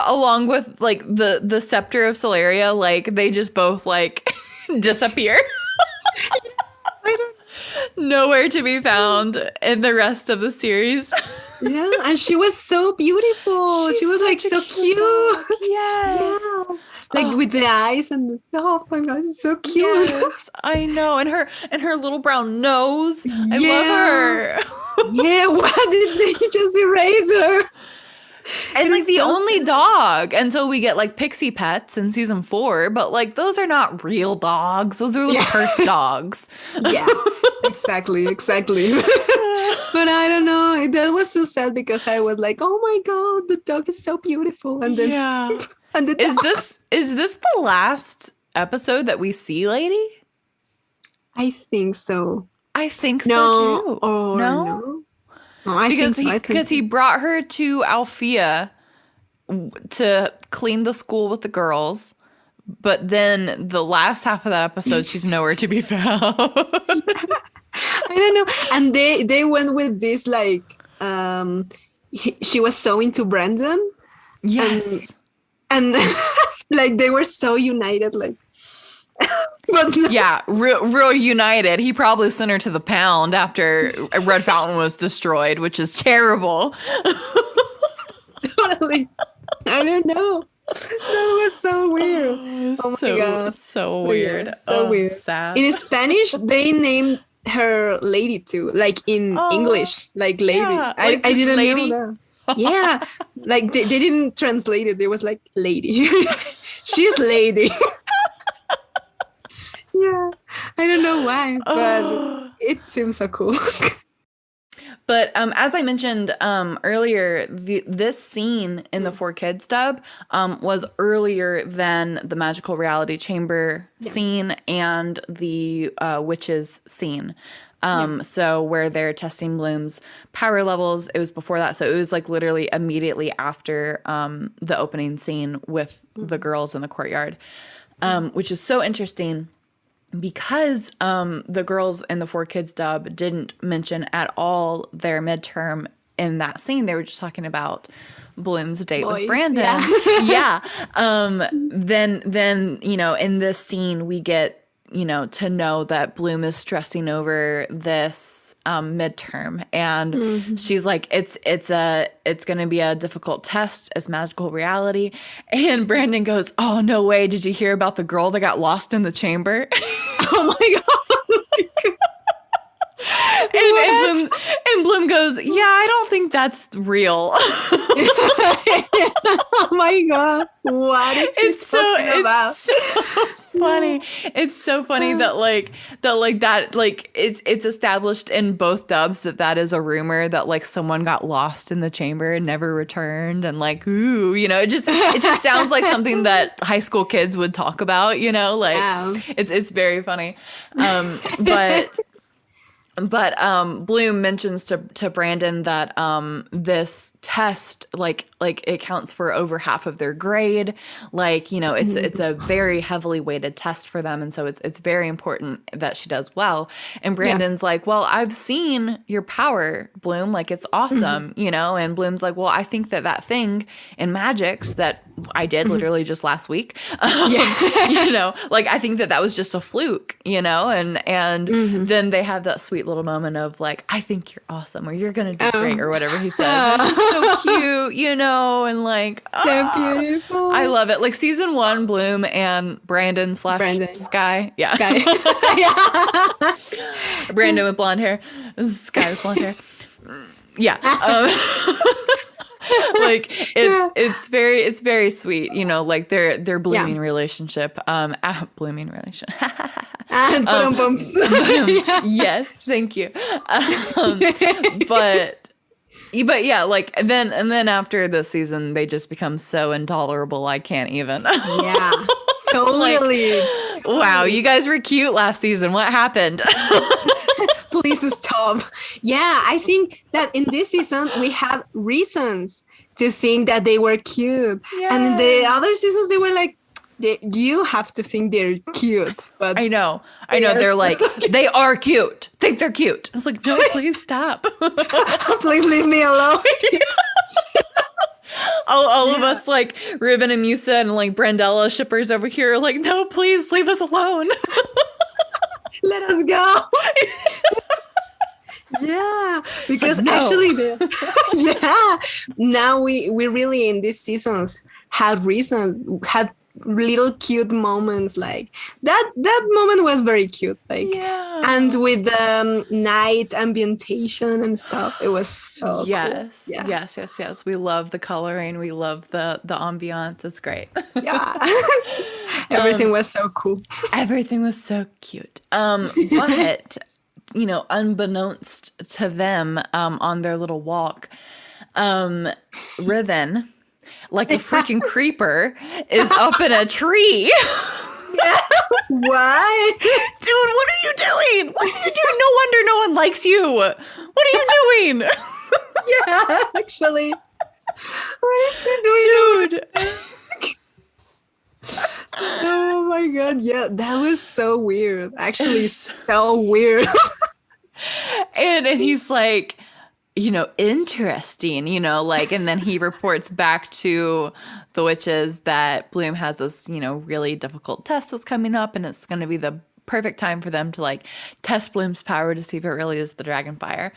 S2: along with like the scepter of Celeria, like they just both like disappear. Nowhere to be found in the rest of the series.
S1: Yeah, and she was so beautiful. She was like so cute.
S2: Yes.
S1: Yeah. Like with the eyes and the oh my god, it's so cute.
S2: Yes, I know. And her little brown nose. I love her.
S1: Yeah, why did they just erase her?
S2: And like the only dog until we get like pixie pets in season 4, but like those are not real dogs. Those are little cursed dogs.
S1: Yeah, exactly. But I don't know. That was so sad because I was like, oh my god, the dog is so beautiful. And then and
S2: is this the last episode that we see Lady?
S1: I think so.
S2: I think so too.
S1: Oh, no. No,
S2: because he brought her to Althea to clean the school with the girls, but then the last half of that episode, she's nowhere to be found.
S1: I don't know. And they went with this like she was so into Brandon.
S2: Yes.
S1: And like they were so united, like. But no.
S2: Yeah, real united. He probably sent her to the pound after Red Fountain was destroyed, which is terrible.
S1: Totally. I don't know. That was so weird. Oh my god,
S2: so weird.
S1: Yeah, so weird.
S2: Sad.
S1: In Spanish, they named her Lady too, like in English, like Lady.
S2: Yeah,
S1: I didn't
S2: lady.
S1: know that. Yeah, like they didn't translate it. It was like Lady. She's Lady. Yeah, I don't know why, but it seems so cool.
S2: But as I mentioned earlier, this scene in the 4Kids dub was earlier than the magical reality chamber scene and the witches scene. So where they're testing Bloom's power levels, it was before that. So it was like literally immediately after the opening scene with the girls in the courtyard, which is so interesting. Because the girls in the 4Kids dub didn't mention at all their midterm in that scene. They were just talking about Bloom's date with Brandon. Yeah. Then, you know, in this scene, we get, you know, to know that Bloom is stressing over this midterm. And she's like, it's going to be a difficult test as magical reality. And Brandon goes, oh, no way. Did you hear about the girl that got lost in the chamber?
S1: Oh my god.
S2: And Bloom goes, yeah, I don't think that's real.
S1: Oh my god. What is he talking about?
S2: It's so funny. It's so funny that it's established in both dubs that is a rumor that like someone got lost in the chamber and never returned, and like, ooh, you know, it just sounds like something that high school kids would talk about, you know, like it's very funny. But Bloom mentions to Brandon that this test like it counts for over half of their grade. Like, you know, it's a very heavily weighted test for them, and so it's very important that she does well. And Brandon's like, well, I've seen your power, Bloom. Like, it's awesome, you know. And Bloom's like, well, I think that thing in Magics that I did literally just last week, you know, like I think that was just a fluke, you know. And then they have that sweet little moment of like, I think you're awesome, or you're gonna do great, or whatever he says. It's just so cute, you know, and like
S1: so beautiful.
S2: I love it. Like season 1, Bloom and Brandon / Sky. Yeah. Brandon with blonde hair. Sky with blonde hair. Yeah. Like it's very sweet, you know, like their blooming relationship. Blooming relationship. Yes, thank you. But yeah, like then after this season, they just become so intolerable. I can't even.
S1: Yeah, totally.
S2: Like, wow, you guys were cute last season. What happened?
S1: Please stop. Yeah, I think that in this season we had reasons to think that they were cute. Yes. And in the other seasons they were like, you have to think they're cute. But
S2: I know. They're like, they are cute. Think they're cute. I was like, no, please stop.
S1: Please leave me alone.
S2: all of us, like Riven and Musa and like Brandella shippers over here, are like, no, please leave us alone.
S1: Let us go. Yeah, because like, no. Actually, now we really in these seasons had little cute moments like that moment was very cute, like and with the night ambientation and stuff, it was so cool. Yes,
S2: we love the coloring, we love the ambiance. It's great.
S1: Everything was so cool.
S2: Everything was so cute. But you know, unbeknownst to them, on their little walk, Riven, like a freaking creeper, is up in a tree.
S1: Why?
S2: Dude, what are you doing? No wonder no one likes you. What are you doing?
S1: Yeah, actually. What is he doing?
S2: Dude.
S1: Oh my god, yeah, that was so weird. Actually, so weird.
S2: And he's like, you know, interesting, you know, like, and then he reports back to the witches that Bloom has this, you know, really difficult test that's coming up, and it's going to be the perfect time for them to like test Bloom's power to see if it really is the Dragonfire,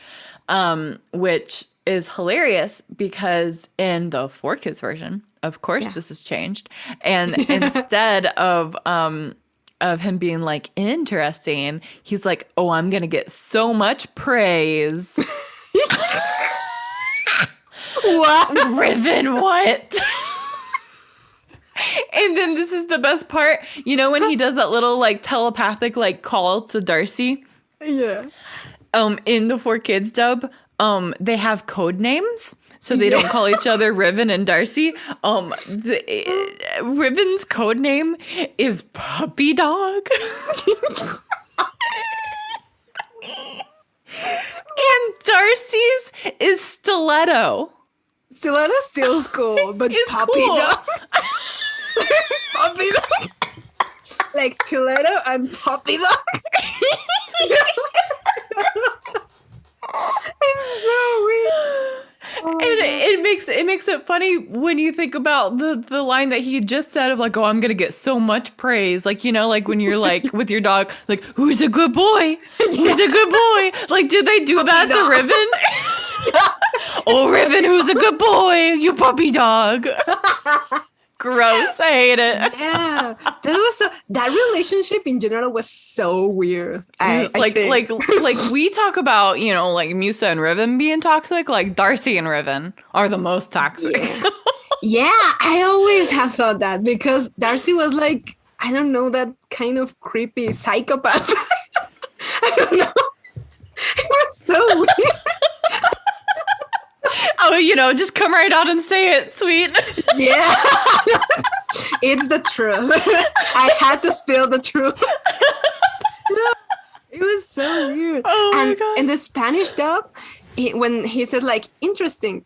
S2: which is hilarious because in the 4Kids version, of course, this has changed, and instead of him being like interesting, he's like, oh, I'm gonna get so much praise.
S1: What?
S2: Riven, what? And then this is the best part, you know, when he does that little like telepathic like call to Darcy.
S1: Yeah.
S2: In the 4Kids dub, they have code names. So they don't call each other Riven and Darcy. Riven's code name is Puppy Dog. And Darcy's is Stiletto.
S1: Stiletto still cool, but
S2: it's
S1: Puppy
S2: cool.
S1: Dog. Puppy Dog. Like Stiletto and Puppy Dog. It's so weird.
S2: And it makes it funny when you think about the line that he just said of like, oh, I'm gonna get so much praise, like, you know, like when you're like with your dog, like, who's a good boy? Who's a good boy? Like, did they do that to Riven? Oh, Riven, who's a good boy? You puppy dog. Gross. I hate it.
S1: Yeah, that relationship in general was so weird.
S2: Like we talk about, you know, like Musa and Riven being toxic. Like Darcy and Riven are the most toxic.
S1: Yeah, I always have thought that because Darcy was like, I don't know, that kind of creepy psychopath. I don't know. It was so weird.
S2: Oh, you know, just come right out and say it, sweet.
S1: Yeah. It's the truth. I had to spill the truth. It was so weird.
S2: Oh my God.
S1: In the Spanish dub, when he said like, interesting,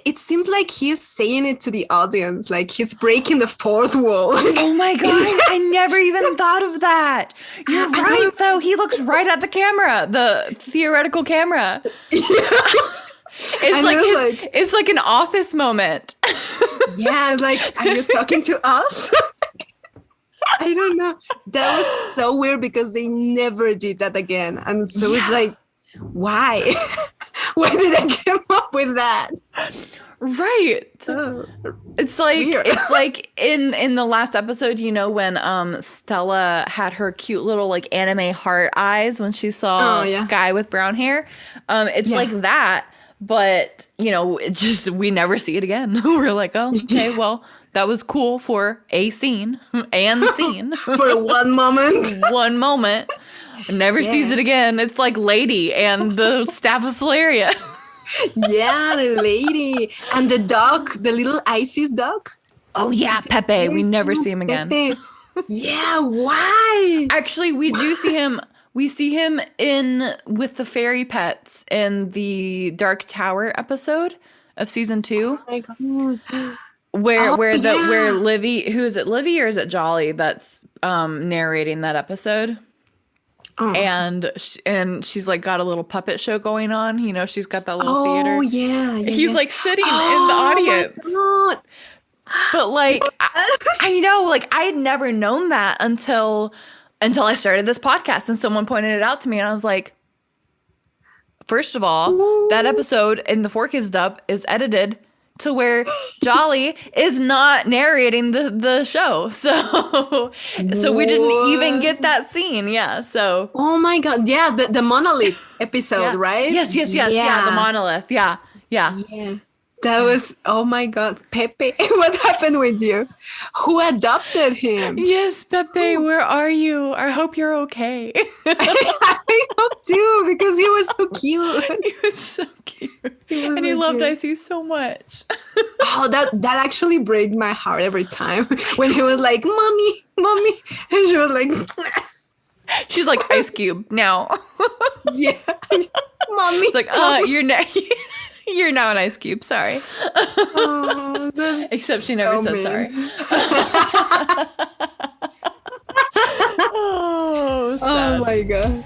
S1: it seems like he's saying it to the audience, like he's breaking the fourth wall.
S2: Oh my gosh, I never even thought of that. You're right, though. He looks right at the camera, the theoretical camera.
S1: Yes.
S2: It's like an Office moment.
S1: Yeah, it's like, are you talking to us? I don't know. That was so weird because they never did that again. And so it's like, why? Why did I come up with that?
S2: Right.
S1: So
S2: it's like
S1: weird.
S2: It's like in the last episode, you know, when Stella had her cute little like anime heart eyes when she saw Sky with brown hair. It's like that. But, you know, we never see it again. We're like, oh, okay, well, that was cool for a scene and scene.
S1: For one moment.
S2: One moment. Never sees it again. It's like Lady and the Staff of Solaria.
S1: Yeah, the lady. And the dog, the little Isis dog.
S2: Oh, yeah, Pepe. We never see him again.
S1: Pepe. Yeah, why?
S2: Actually, we do see him. We see him in with the fairy pets in the Dark Tower episode of season 2.
S1: Oh my God.
S2: Where Livy, who is it, Livy or is it Jolly that's narrating that episode?
S1: Oh.
S2: And she's like got a little puppet show going on. You know, she's got that little theater.
S1: Oh yeah.
S2: He's like sitting in the audience.
S1: My God.
S2: But like, I know, like I had never known that until I started this podcast and someone pointed it out to me and I was like, first of all, that episode in the 4Kids dub is edited to where Jolly is not narrating the show. So we didn't even get that scene. Yeah. So.
S1: Oh my God. Yeah. The monolith episode, right?
S2: Yes. Yeah. The monolith. Yeah.
S1: Yeah. That was, oh my God, Pepe, what happened with you? Who adopted him?
S2: Yes, Pepe, where are you? I hope you're okay.
S1: I hope too, because he was so cute.
S2: He was so cute. He loved Icy so much.
S1: Oh, that actually breaks my heart every time when he was like, Mommy, and she was like,
S2: she's like, Ice Cube now.
S1: Yeah, Mommy.
S2: It's like, you're now an Ice Cube. Sorry.
S1: Oh,
S2: except she never said sorry.
S1: Oh my God.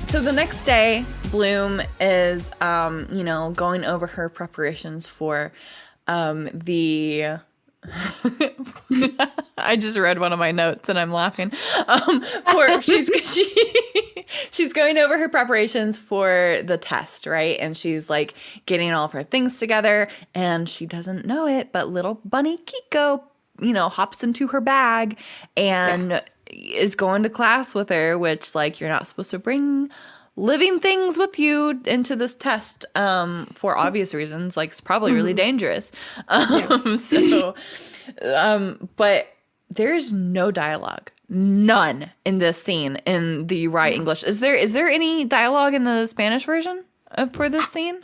S2: So the next day, Bloom is, going over her preparations for the. I just read one of my notes and I'm laughing. She's going over her preparations for the test, right? And she's like getting all of her things together and she doesn't know it, but little bunny Kiko, hops into her bag and is going to class with her, which like you're not supposed to bring living things with you into this test for obvious reasons. Like it's probably really dangerous. But there's no dialogue. None in this scene in the right English. Is there any dialogue in the Spanish version for this scene?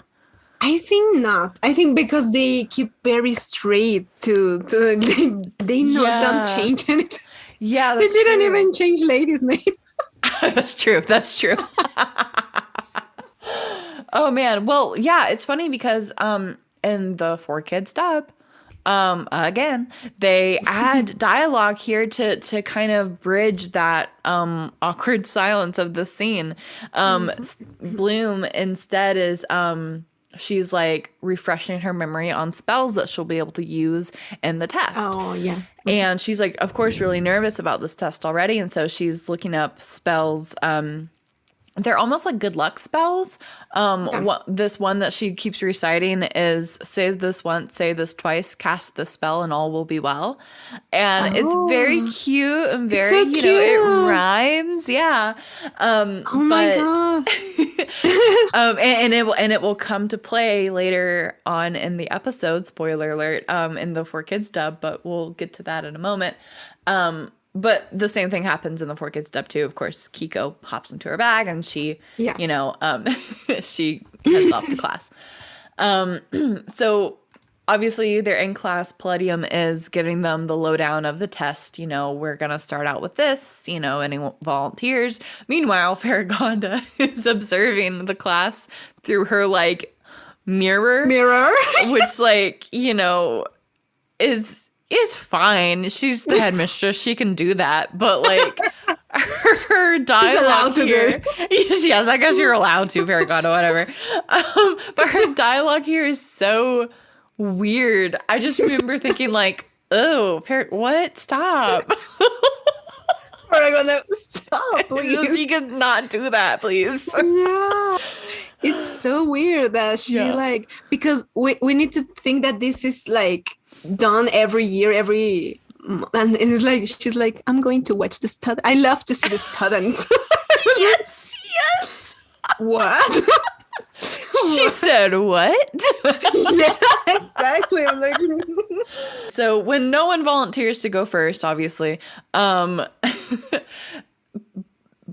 S1: I think not. I think because they keep very straight to they don't change anything.
S2: Yeah,
S1: they didn't even change lady's name.
S2: That's true. Oh man. Well, yeah, it's funny because in the 4Kids dub, again, they add dialogue here to kind of bridge that awkward silence of the scene. Bloom instead is she's like refreshing her memory on spells that she'll be able to use in the test.
S1: Oh, yeah.
S2: And she's like, of course, really nervous about this test already. And so she's looking up spells. They're almost like good luck spells. This one that she keeps reciting is say this once, say this twice, cast the spell and all will be well. And it's very cute and very,
S1: so cute.
S2: It rhymes. Yeah.
S1: My God.
S2: and it will come to play later on in the episode, spoiler alert, in the 4Kids dub, but we'll get to that in a moment. But the same thing happens in the 4Kids dub too. Of course, Kiko hops into her bag and she, she heads off to class. So obviously they're in class. Palladium is giving them the lowdown of the test. We're going to start out with this, any volunteers. Meanwhile, Farragonda is observing the class through her like mirror, which like, is fine. She's the headmistress. She can do that. But like her dialogue here. Yes, I guess you're allowed to, Farragonda, whatever. But her dialogue here is so weird. I just remember thinking like, oh, what? Stop.
S1: Farragonda, stop, please.
S2: You could not do that, please.
S1: Yeah. It's so weird that she like, because we need to think that this is like done every year, and it's like she's like, I'm going to watch the student. I love to see the students.
S2: yes.
S1: What?
S2: She said what?
S1: Yeah, exactly. I'm like,
S2: so when no one volunteers to go first, obviously,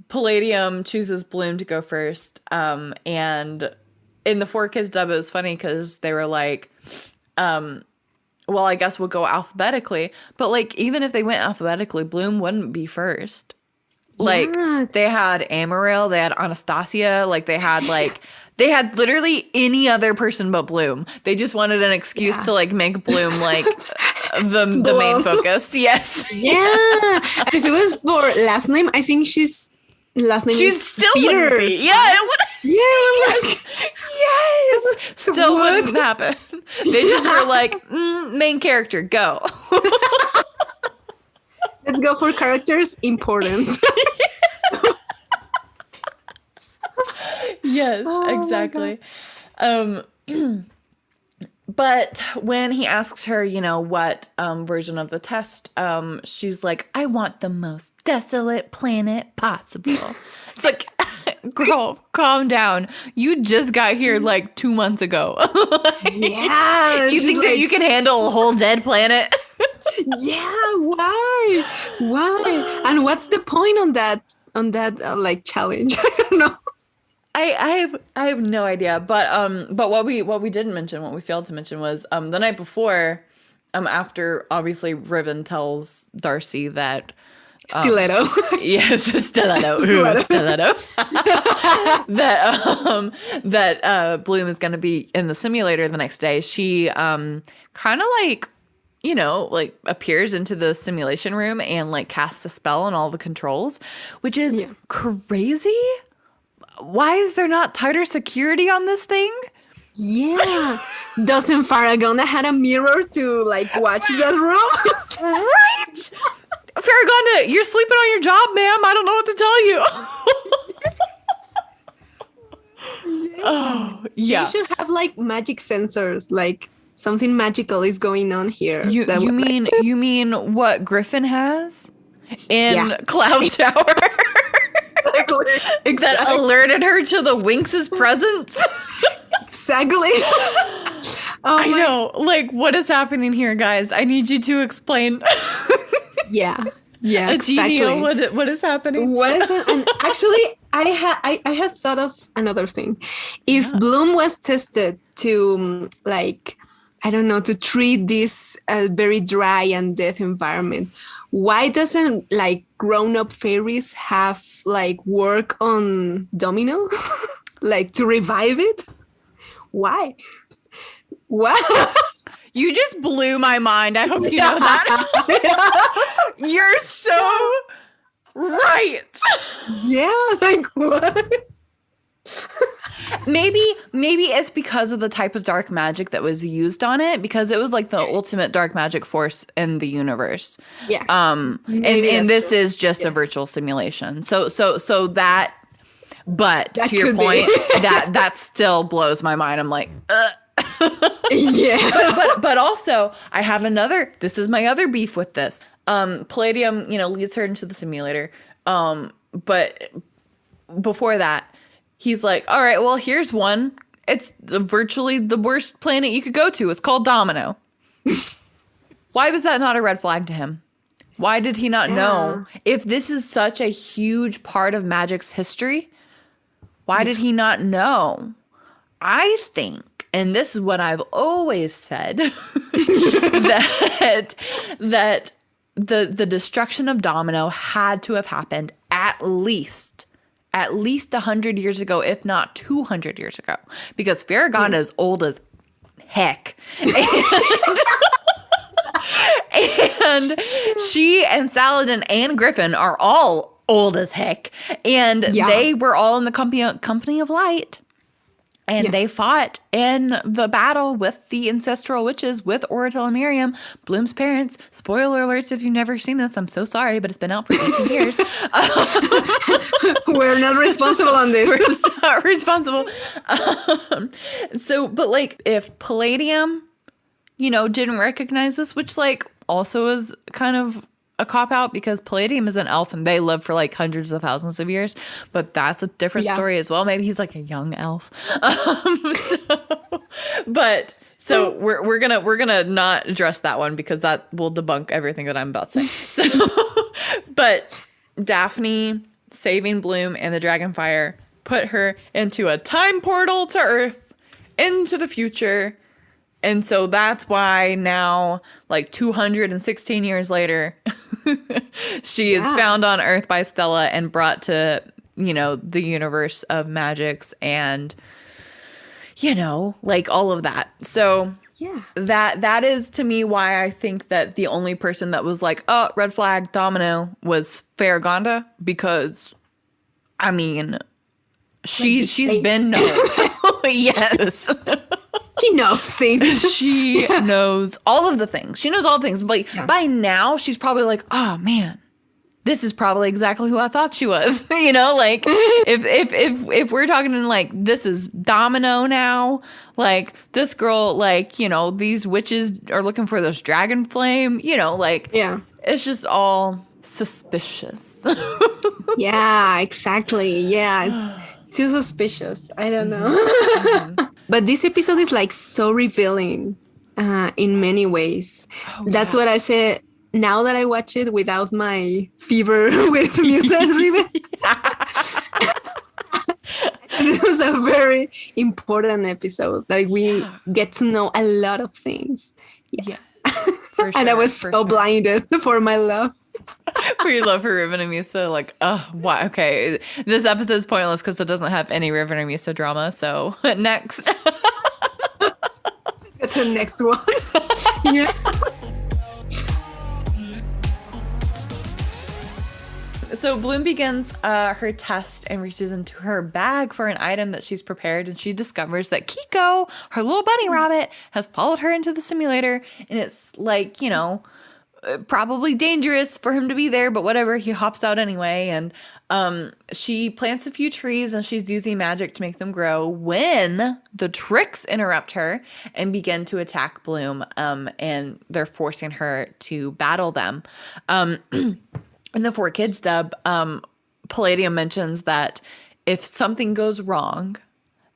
S2: Palladium chooses Bloom to go first, and in the 4Kids dub, it was funny because they were like, well, I guess we'll go alphabetically. But like, even if they went alphabetically, Bloom wouldn't be first. Like, they had Amaryl, they had Anastasia, like they had literally any other person but Bloom. They just wanted an excuse to like make Bloom like the main focus. Yes.
S1: Yeah. And if it was for last name, I think she's
S2: still
S1: Peter.
S2: Wouldn't be. Yeah, it would.
S1: Yeah.
S2: Yes. Still wouldn't happen. They just were like, main character, go.
S1: Let's go for characters importance.
S2: Yes, exactly. But when he asks her, you know, what version of the test, she's like, I want the most desolate planet possible. It's like, girl, calm down. You just got here like 2 months ago.
S1: Yeah.
S2: You think that you can handle a whole dead planet?
S1: Yeah, why? And what's the point on that like challenge? I don't know.
S2: I have no idea, but what we didn't mention, what we failed to mention was the night before, after obviously Ribbon tells Darcy that
S1: Stiletto.
S2: Yes, stiletto. that Bloom is going to be in the simulator the next day. She kind of like, you know, like appears into the simulation room and like casts a spell on all the controls, which is crazy. Why is there not tighter security on this thing? Yeah.
S1: Doesn't Farragona had a mirror to like watch that room?
S2: Right? Farragona, you're sleeping on your job, ma'am. I don't know what to tell you. Oh, yeah.
S1: You should have like magic sensors, like something magical is going on here.
S2: You mean what Griffin has in Cloud Tower? Exactly. That alerted her to the Winx's presence.
S1: Exactly.
S2: I know. Like, what is happening here, guys? I need you to explain.
S1: Yeah. Exactly.
S2: Do you know what is happening?
S1: What is it? And actually, I had thought of another thing. If Bloom was tested to like, I don't know, to treat this very dry and death environment, why doesn't like grown-up fairies have like work on Domino, like to revive it? Why?
S2: You just blew my mind. I hope you know that. You're so right.
S1: Yeah, like what?
S2: Maybe it's because of the type of dark magic that was used on it, because it was like the ultimate dark magic force in the universe. Yeah. And this is just a virtual simulation. So that, but that to your point, that still blows my mind. I'm like, yeah. But also I have this is my other beef with this. Palladium, you know, leads her into the simulator. But before that, he's like, all right, well, here's one. It's virtually the worst planet you could go to. It's called Domino. Why was that not a red flag to him? Why did he not know? If this is such a huge part of Magic's history, why did he not know? I think, and this is what I've always said, that the destruction of Domino had to have happened at least 100 years ago, if not 200 years ago, because Farragona is old as heck. And she and Saladin and Griffin are all old as heck. And they were all in the company of light. And they fought in the battle with the ancestral witches with Oratel and Miriam, Bloom's parents. Spoiler alerts if you've never seen this. I'm so sorry, but it's been out for 18 years.
S1: We're not responsible on this.
S2: We're not responsible. But like, if Palladium, you know, didn't recognize this, which like also is kind of a cop-out, because Palladium is an elf and they live for like hundreds of thousands of years, but that's a different story as well. Maybe he's like a young elf. So we're gonna not address that one, because that will debunk everything that I'm about to say. So, but Daphne saving Bloom and the Dragonfire put her into a time portal to Earth, into the future, And so that's why now, like 216 years later, she is found on Earth by Stella and brought to, the universe of magics and, like all of that. So that is to me why I think that the only person that was like, oh, red flag, domino, was Farragonda, because, I mean, she's been known. Yes.
S1: She knows things.
S2: She knows all of the things. She knows all the things. But by now, she's probably like, oh, man, this is probably exactly who I thought she was. Like if we're talking in like, this is Domino now, like this girl, like, these witches are looking for this dragon flame, it's just all suspicious.
S1: Yeah, exactly. Yeah, it's too suspicious. I don't know. But this episode is like so revealing in many ways. That's what I said. Now that I watch it without my fever with Musa and Riven, it was a very important episode. Like we get to know a lot of things. Yeah. For sure, and I was so blinded for my love.
S2: For your love for Riven and Musa, like, oh, why? Okay, this episode is pointless because it doesn't have any Riven and Musa drama. So next,
S1: that's the next one. Yeah.
S2: So Bloom begins her test and reaches into her bag for an item that she's prepared, and she discovers that Kiko, her little bunny rabbit, has followed her into the simulator, and it's like, probably dangerous for him to be there, but whatever, he hops out anyway. And she plants a few trees and she's using magic to make them grow when the Trix interrupt her and begin to attack Bloom, and they're forcing her to battle them. In the 4Kids dub, Palladium mentions that if something goes wrong,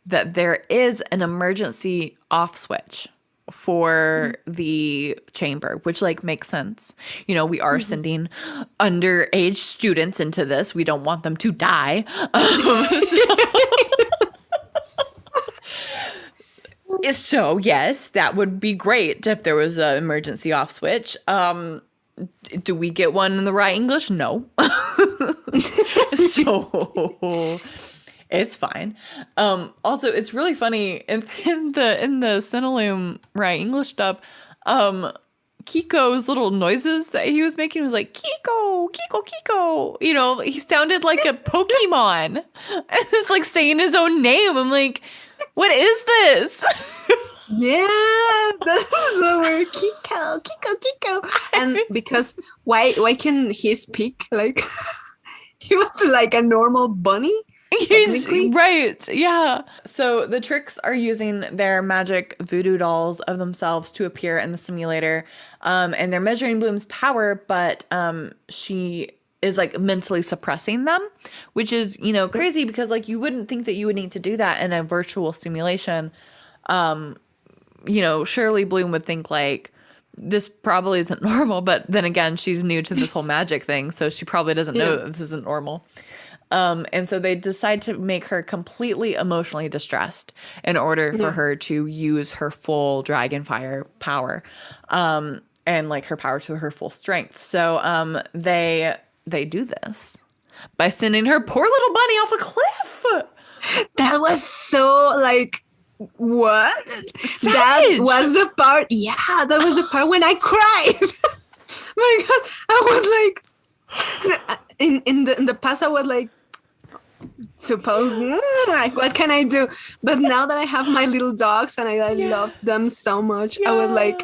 S2: that there is an emergency off switch for the chamber, which like makes sense. We are sending underage students into this. We don't want them to die. So yes, that would be great if there was an emergency off switch. Do we get one in the right English? No. So it's fine. Also, it's really funny in the Cinelume right English dub. Kiko's little noises that he was making was like Kiko, Kiko, Kiko. He sounded like a Pokemon. It's like saying his own name. I'm like, what is this?
S1: Yeah, that's so weird. Kiko. And because why can he speak like he was like a normal bunny?
S2: He's right. Yeah. So the Trix are using their magic voodoo dolls of themselves to appear in the simulator. And they're measuring Bloom's power, but she is like mentally suppressing them, which is, crazy because like you wouldn't think that you would need to do that in a virtual simulation. Surely Bloom would think like this probably isn't normal, but then again, she's new to this whole magic thing, so she probably doesn't know that this isn't normal. And so they decide to make her completely emotionally distressed in order for her to use her full dragon fire power, and like her power to her full strength. So they do this by sending her poor little bunny off a cliff.
S1: That was so like, what?
S2: Savage.
S1: That was the part. Yeah, that was the part when I cried. My God, I was like, in the past, I was like, like, what can I do? But now that I have my little dogs and I love them so much, I was like,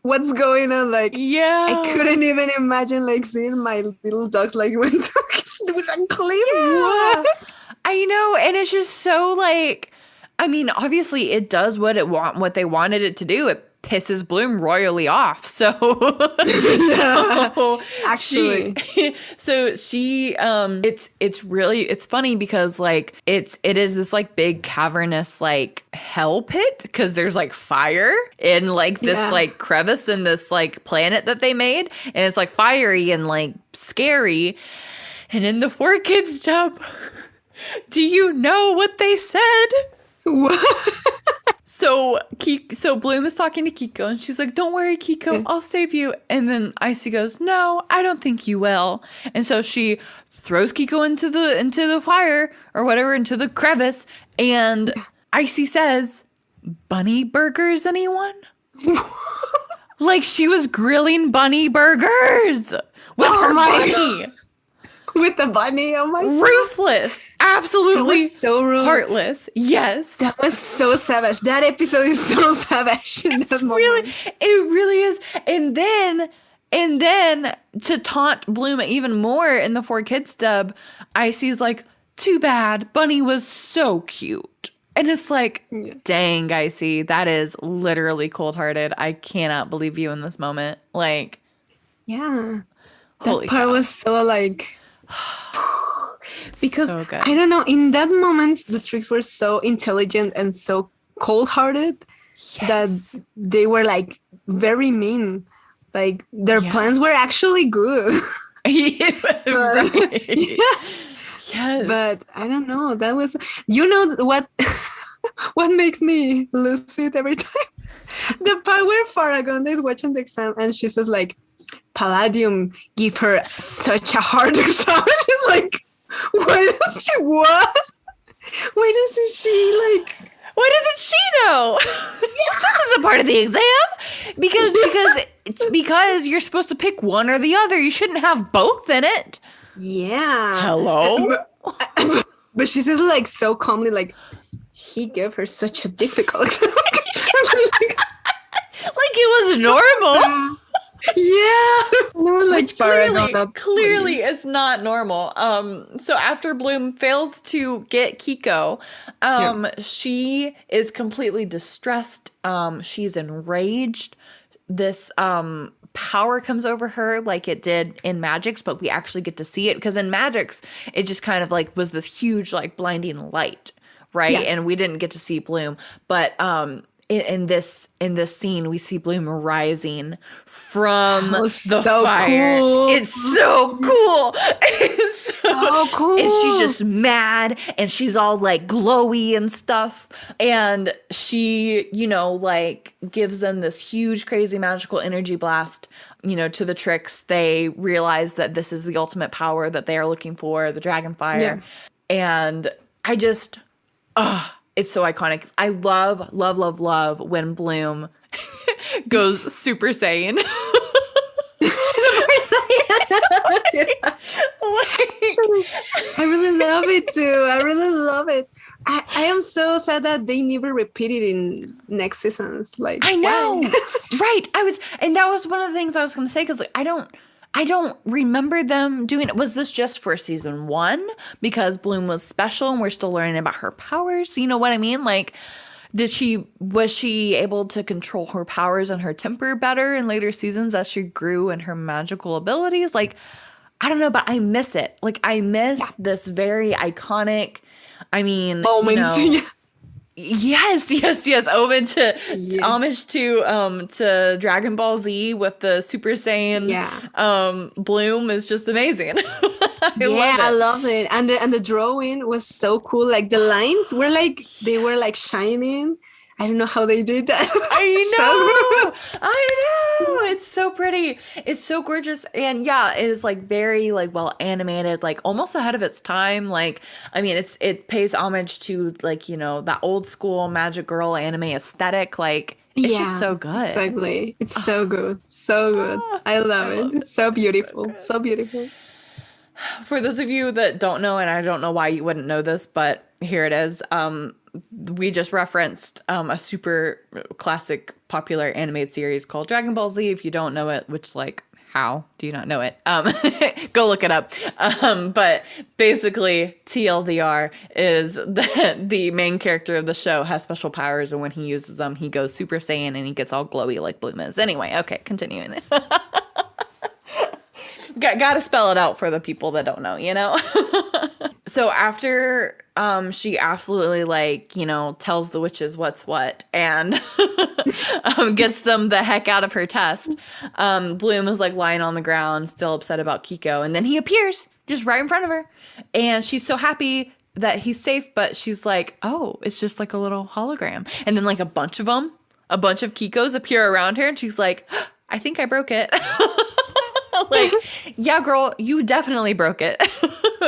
S1: what's going on? Like, I couldn't even imagine like seeing my little dogs like went with a cliff. What?
S2: I know, and it's just so like, I mean, obviously it does what they wanted it to do. It pisses Bloom royally off. So,
S1: actually,
S2: it's funny because like it is this like big cavernous like hell pit because there's like fire in like this like crevice in this like planet that they made, and it's like fiery and like scary. And in the 4Kids dub, do you know what they said?
S1: What?
S2: So Bloom is talking to Kiko, and she's like, "Don't worry, Kiko, I'll save you." And then Icy goes, "No, I don't think you will." And so she throws Kiko into the fire or whatever, into the crevice, and Icy says, "Bunny burgers, anyone?" Like she was grilling bunny burgers with her bunny. God.
S1: With the bunny, oh my God.
S2: Ruthless. Absolutely
S1: so rude.
S2: Heartless. Yes.
S1: That was so savage. That episode is so savage.
S2: It really is. And then to taunt Bloom even more in the 4Kids dub, Icy's like, "Too bad. Bunny was so cute." And it's like, dang, Icy, that is literally cold-hearted. I cannot believe you in this moment. Like,
S1: yeah. That part was so like... because
S2: so good.
S1: I don't know, in that moment the Trix were so intelligent and so cold-hearted that they were like very mean. Like their plans were actually good.
S2: Right. Yes.
S1: But I don't know, that was, you know what what makes me lose it every time? The part where Faragonda is watching the exam and she says like, "Palladium give her such a hard exam." She's like, why doesn't she know?
S2: This is a part of the exam because you're supposed to pick one or the other. You shouldn't have both in it.
S1: Yeah.
S2: Hello?
S1: But she says like so calmly, like, he gave her such a difficult exam.
S2: Like it was normal.
S1: Yeah.
S2: Like clearly it's not normal. So after Bloom fails to get Kiko, she is completely distressed. She's enraged. This power comes over her like it did in Magic's, but we actually get to see it because in Magic's it just kind of like was this huge like blinding light, right? Yeah. And we didn't get to see Bloom, but in this scene, we see Bloom rising from the fire.
S1: Cool.
S2: It's so cool. It's so
S1: cool.
S2: And she's just mad, and she's all like glowy and stuff. And she, like gives them this huge, crazy, magical energy blast, to the Trix. They realize that this is the ultimate power that they are looking for, the dragon fire. Yeah. And I just, it's so iconic. I love, love, love, love when Bloom goes Super Saiyan.
S1: I really love it too. I really love it. I am so sad that they never repeated in next seasons. Like,
S2: I know, right? And that was one of the things I was going to say because like I don't remember them doing it. Was this just for season 1 because Bloom was special and we're still learning about her powers? You know what I mean? Like, was she able to control her powers and her temper better in later seasons as she grew in her magical abilities? Like, I don't know, but I miss it. Like, I miss this very iconic, moment. Yes. Homage to Dragon Ball Z with the Super Saiyan. Bloom is just amazing. I
S1: love it. And the drawing was so cool. Like the lines were like they were like shining. I don't know how they did that.
S2: I know. It's so pretty. It's so gorgeous. And it is like very like well animated, like almost ahead of its time. Like, it pays homage to like, that old school Magic Girl anime aesthetic. Like, it's just so good.
S1: Exactly. It's so good. So good. I love it. It's so beautiful. So beautiful.
S2: For those of you that don't know, and I don't know why you wouldn't know this, but here it is. We just referenced a super classic popular animated series called Dragon Ball Z. If you don't know it, which like, how do you not know it? Go look it up. But basically TLDR is that the main character of the show has special powers, and when he uses them, he goes Super Saiyan and he gets all glowy like Bloom is. Anyway, okay, continuing. Gotta spell it out for the people that don't know, So after she absolutely tells the witches what's what and gets them the heck out of her test, Bloom is like lying on the ground, still upset about Kiko, and then he appears just right in front of her, and she's so happy that he's safe, but she's like, oh, it's just like a little hologram. And then like a bunch of Kikos appear around her, and she's like, I think I broke it. Like, yeah, girl, you definitely broke it.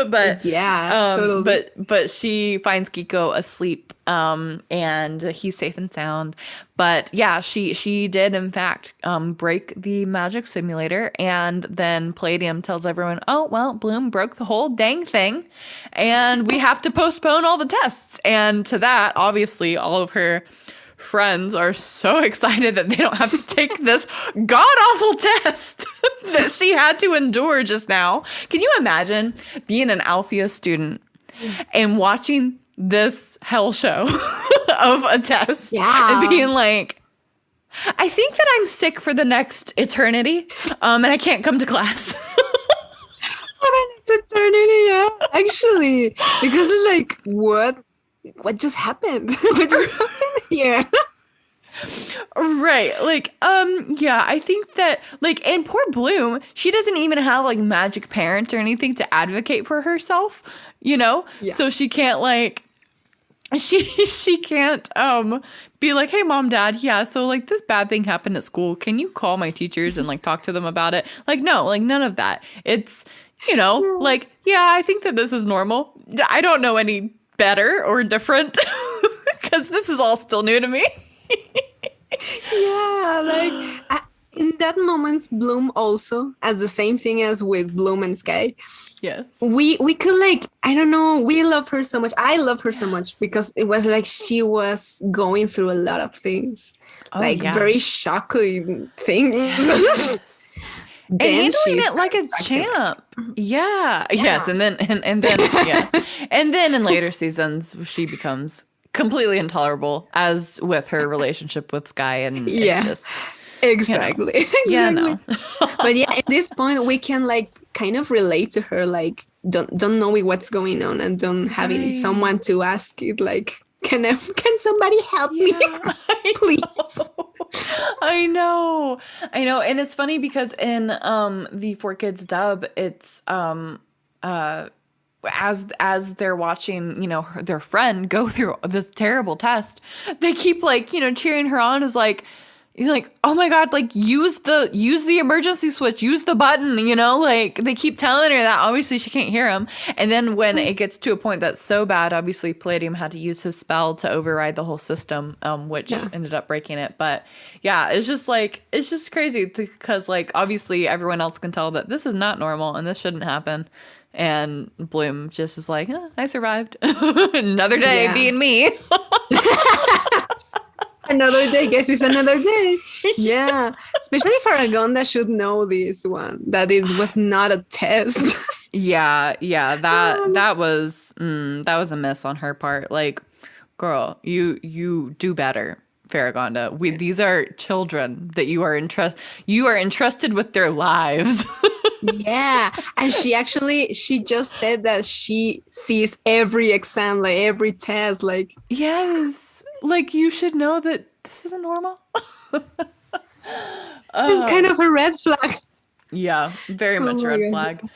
S2: But
S1: yeah, totally.
S2: but she finds Kiko asleep, and he's safe and sound. But yeah, she did in fact break the magic simulator, and then Palladium tells everyone, oh well, Bloom broke the whole dang thing, and we have to postpone all the tests. And to that, obviously, all of her friends are so excited that they don't have to take this god-awful test that she had to endure just now. Can you imagine being an Alphea student and watching this hell show of a test and being like, I think that I'm sick for the next eternity, and I can't come to class.
S1: For the next eternity, yeah. Actually, because it's like, what just happened? What just happened here?
S2: Right. Like, yeah, I think that, like, and poor Bloom, she doesn't even have, like, magic parents or anything to advocate for herself, you know? Yeah. So she can't, like, she can't, be like, hey, mom, dad, yeah, so, like, this bad thing happened at school. Can you call my teachers and, like, talk to them about it? Like, no, like, none of that. It's, you know, like, yeah, I think that this is normal. I don't know any better or different because this is all still new to me.
S1: Yeah, like in that moment, Bloom also, as the same thing as with Bloom and Sky.
S2: Yes,
S1: we could, like, I don't know, we love her so much. I love her so much because it was like she was going through a lot of things, very shocking things. Yes.
S2: And handling it like a champ. Yeah. Yes. And then yeah. And then in later seasons she becomes completely intolerable, as with her relationship with Sky, and it's just
S1: exactly.
S2: Yeah, no.
S1: But yeah, at this point we can, like, kind of relate to her, like, don't knowing what's going on and don't having someone to ask it, like, can somebody help me? Please.
S2: I know. And it's funny because in the 4Kids dub, it's as they're watching, you know, their friend go through this terrible test, they keep, like, you know, cheering her on. He's like, oh my God, like, use the emergency switch, use the button, you know, like, they keep telling her that. Obviously she can't hear him. And then when it gets to a point that's so bad, obviously Palladium had to use his spell to override the whole system, which ended up breaking it. But yeah, it's just crazy because, like, obviously everyone else can tell that this is not normal and this shouldn't happen. And Bloom just is like, I survived. Another day being me.
S1: Another day, guess it's another day. Yeah. Especially for Agonda should know this one, that it was not a test.
S2: Yeah. That was a miss on her part. Like, girl, you do better, Faragonda. These are children that you are entrusted with their lives.
S1: Yeah, and she just said that she sees every exam, like every test, like,
S2: yes, like, you should know that this isn't normal.
S1: It's kind of a red flag.
S2: Yeah, very much a red flag.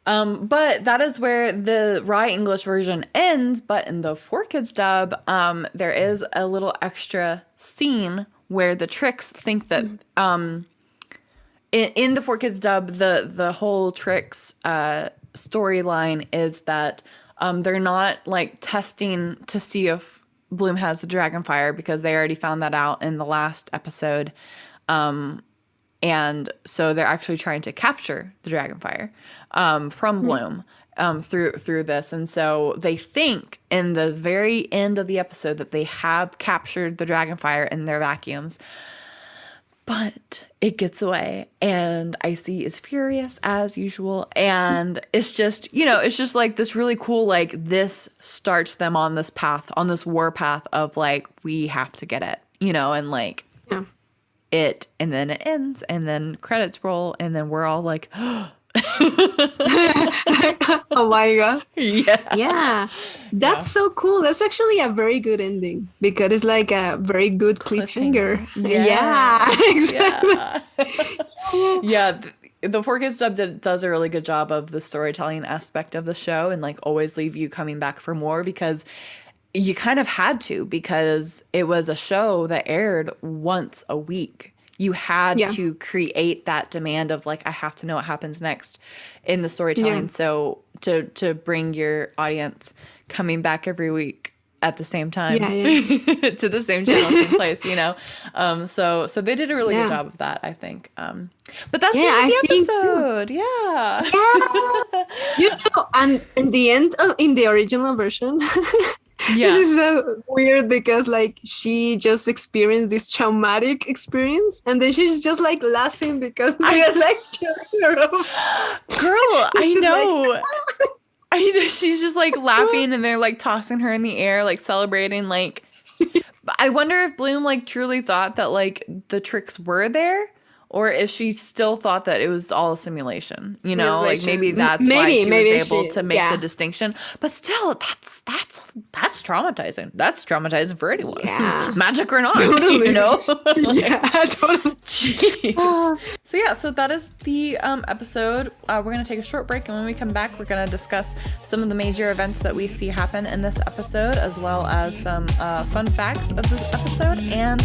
S2: But that is where the Rye English version ends. But in the 4Kids dub, there is a little extra scene where the Trix think that in the 4Kids dub, the whole Trix storyline is that they're not, like, testing to see if Bloom has the Dragonfire, because they already found that out in the last episode. And so they're actually trying to capture the Dragonfire from Bloom through this. And so they think in the very end of the episode that they have captured the Dragonfire in their vacuums. But it gets away, and Icy is furious as usual. And it's just, you know, it's just like this really cool, like, this starts them on this path, on this war path of, like, we have to get it, you know, and, like, it, and then it ends, and then credits roll, and then we're all like,
S1: oh my God.
S2: Yeah.
S1: That's so cool. That's actually a very good ending, because it's like a very good cliffhanger. Yeah, exactly.
S2: Yeah. the 4Kids dub does a really good job of the storytelling aspect of the show and like always leave you coming back for more because you kind of had to because it was a show that aired once a week. You had to create that demand of like, I have to know what happens next in the storytelling. Yeah. So to bring your audience coming back every week at the same time to the same channel, same place, you know? So they did a really good job of that, I think. But that's the end of the episode. Yeah.
S1: You know, and in the end in the original version, this is so weird because like she just experienced this traumatic experience and then she's just like laughing because they're like cheering her up.
S2: Girl, I know. Like, I know. She's just like laughing and they're like tossing her in the air, like celebrating. Like, I wonder if Bloom like truly thought that like the Trix were there. Or if she still thought that it was all a simulation, you know, like maybe that's why she was able to make the distinction. But still, that's traumatizing. That's traumatizing for anyone, magic or not, you know.
S1: Totally.
S2: Jeez. So that is the episode. We're gonna take a short break, and when we come back, we're gonna discuss some of the major events that we see happen in this episode, as well as some fun facts of this episode and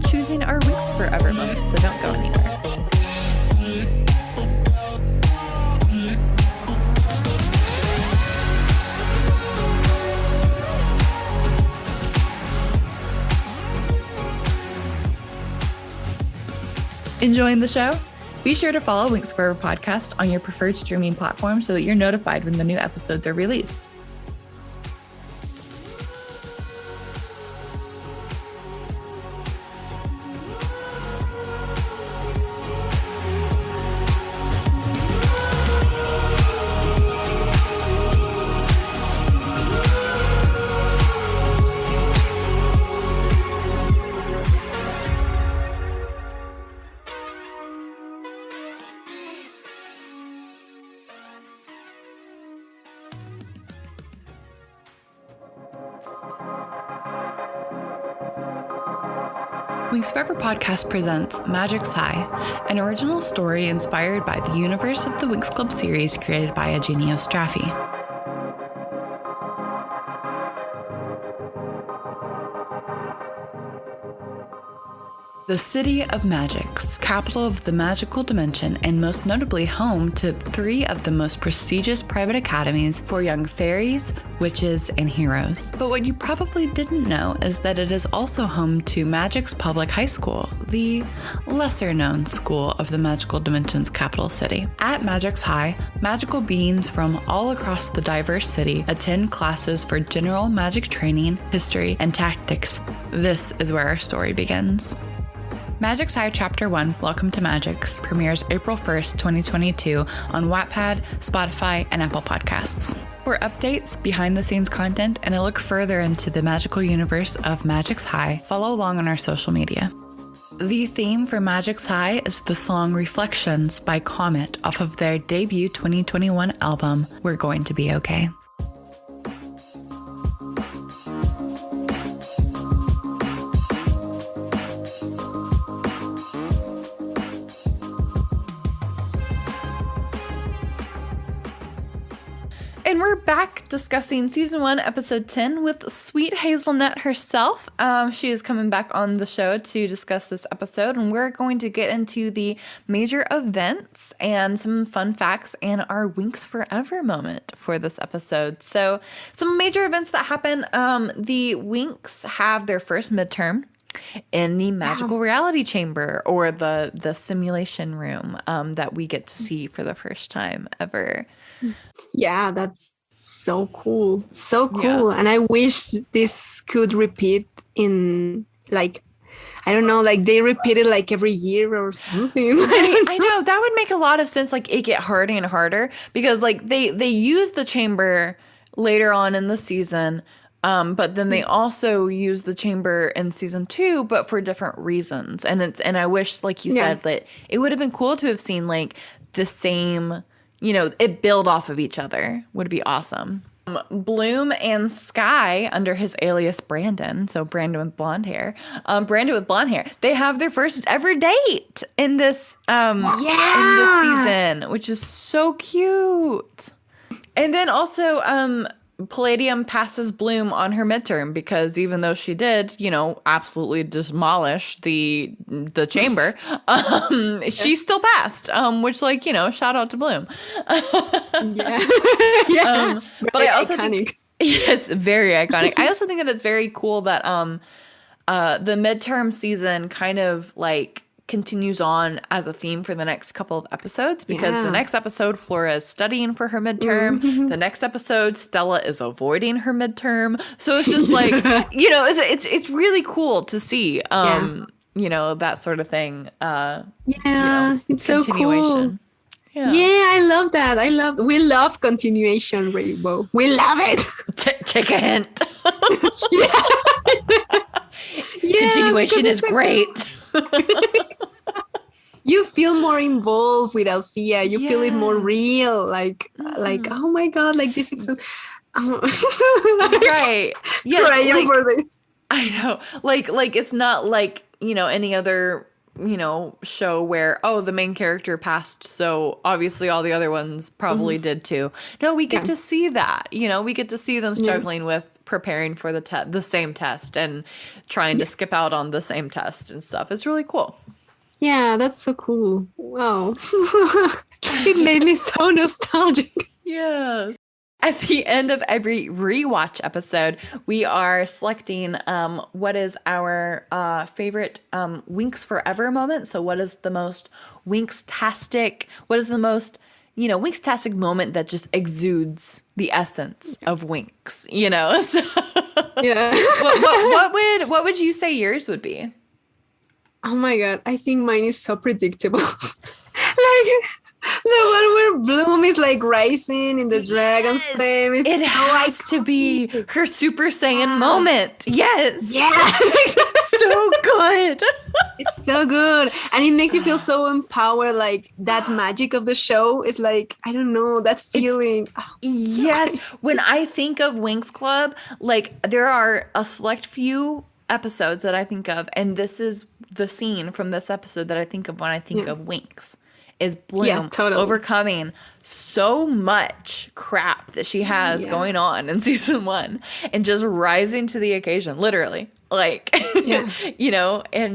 S2: choosing our Winx Forever moment. So don't go anywhere. Enjoying the show? Be sure to follow Winx Forever Podcast on your preferred streaming platform so that you're notified when the new episodes are released. Winx Forever Podcast presents Magic's High, an original story inspired by the universe of the Winx Club Series created by Eugenio Straffi. The City of Magics, capital of the magical dimension and most notably home to 3 of the most prestigious private academies for young fairies, witches, and heroes. But what you probably didn't know is that it is also home to Magic's Public High School, the lesser-known school of the magical dimension's capital city. At Magic's High, magical beings from all across the diverse city attend classes for general magic training, history, and tactics. This is where our story begins. Magic's High Chapter 1, Welcome to Magic's, premieres April 1st, 2022 on Wattpad, Spotify, and Apple Podcasts. For updates, behind-the-scenes content, and a look further into the magical universe of Magic's High, follow along on our social media. The theme for Magic's High is the song Reflections by Comet off of their debut 2021 album, We're Going to Be Okay. And we're back discussing Season 1, Episode 10 with SweetHazelnut herself. She is coming back on the show to discuss this episode, and we're going to get into the major events and some fun facts and our Winx Forever moment for this episode. So some major events that happen. The Winx have their first midterm in the magical reality chamber, or the simulation room that we get to see for the first time ever.
S1: Yeah, that's so cool. So cool. Yeah. And I wish this could repeat in, like, I don't know, like they repeat it like every year or something.
S2: I know. That would make a lot of sense. Like it get harder and harder because like they use the chamber later on in the season. But then they also use the chamber in Season 2, but for different reasons. And I wish, like you said, that it would have been cool to have seen like the same, you know, it build off of each other would be awesome. Bloom and Sky, under his alias Brandon, so Brandon with blonde hair, they have their first ever date in this season, which is so cute. And then also Palladium passes Bloom on her midterm because even though she did, absolutely demolish the chamber, she still passed, which shout out to Bloom.
S1: Yeah.
S2: But I also think, yes, very iconic. I also think that it's very cool that the midterm season kind of continues on as a theme for the next couple of episodes, because the next episode Flora is studying for her midterm. The next episode Stella is avoiding her midterm. So it's just it's really cool to see that sort of thing.
S1: It's so cool. Yeah, I love that. We love continuation, Rainbow. We love it.
S2: Take a hint. Continuation is great.
S1: You feel more involved with Althea. You feel it more real. Like, oh my God, this is
S2: right. Yes,
S1: crying for this.
S2: I know. It's not any other show where the main character passed, so obviously all the other ones probably did too. No, we get to see that. We get to see them struggling with preparing for the same test and trying to skip out on the same test and stuff. It's really cool.
S1: Yeah, that's so cool. Wow. It made me so nostalgic.
S2: Yes. At the end of every rewatch episode, we are selecting what is our favorite Winx Forever moment. So what is the most Winx-tastic, Winx-tastic moment that just exudes the essence of Winx, So,
S1: yeah.
S2: what would you say yours would be?
S1: Oh my God, I think mine is so predictable. The one where Bloom is rising in the dragon's flame.
S2: It has to be her Super Saiyan moment. Yes.
S1: Yeah.
S2: So good.
S1: It's so good. And it makes you feel so empowered. That magic of the show is I don't know, that feeling.
S2: Yes. When I think of Winx Club, there are a select few episodes that I think of, and this is the scene from this episode that I think of when I think of Winx. Is Bloom overcoming so much crap that she has going on in season 1 and just rising to the occasion, literally. And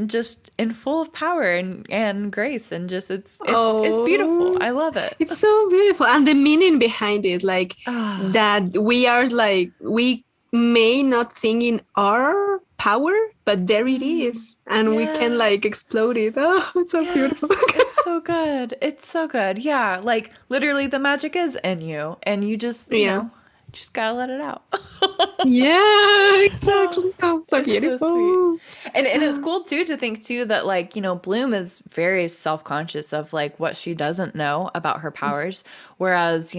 S2: just in full of power and grace, and just it's beautiful. I love it.
S1: It's so beautiful. And the meaning behind it, that we are we may not think in our power, but there it is, and we can explode it. Oh, it's so beautiful.
S2: It's so good. It's so good. Yeah, literally the magic is in you, and you just just gotta let it out.
S1: Yeah, exactly. Oh, so beautiful.
S2: So sweet. And it's cool too to think too that Bloom is very self-conscious of what she doesn't know about her powers, whereas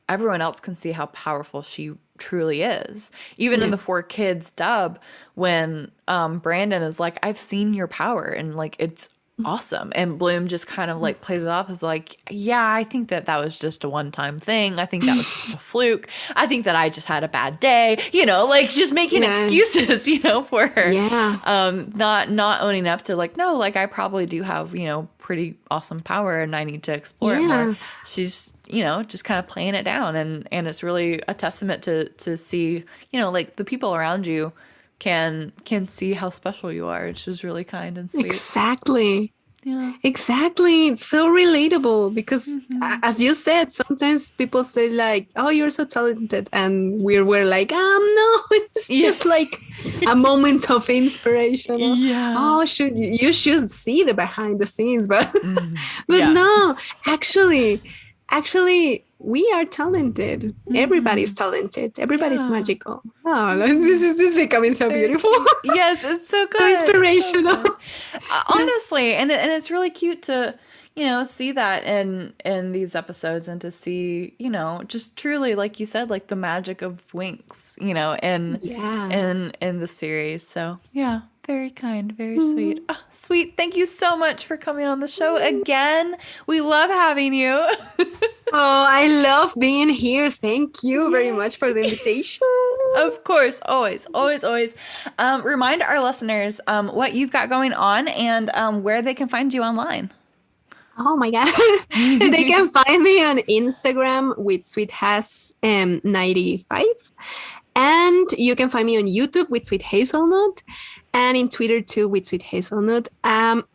S2: everyone else can see how powerful she truly is. Even in the 4Kids dub, when Brandon is I've seen your power, and it's awesome, and Bloom just kind of plays it off as yeah, I think that was just a one-time thing. I think that was just a fluke. I think that I just had a bad day, just making excuses, for her. Not owning up to no, I probably do have pretty awesome power, and I need to explore it more. She's just kind of playing it down, and it's really a testament to see the people around you can see how special you are, which is really kind and sweet.
S1: Exactly. Yeah. Exactly. It's so relatable because, as you said, sometimes people say oh, you're so talented, and we're no, it's just a moment of inspiration. Oh, you should see the behind the scenes, but no, actually, we are talented. Everybody's talented. Everybody's magical. Oh, this is becoming so beautiful.
S2: Yes, it's so good.
S1: So inspirational.
S2: So good. Honestly, and it's really cute to see that in these episodes, and to see just truly, like you said, the magic of Winx, in the series. So yeah. Very kind, very sweet. Oh, sweet. Thank you so much for coming on the show again. We love having you.
S1: Oh, I love being here. Thank you very much for the invitation.
S2: Of course, always. Remind our listeners what you've got going on and where they can find you online.
S1: Oh my God. They can find me on Instagram with SweetHaz95. And you can find me on YouTube with SweetHazelnut. And in Twitter too with SweetHazelnut.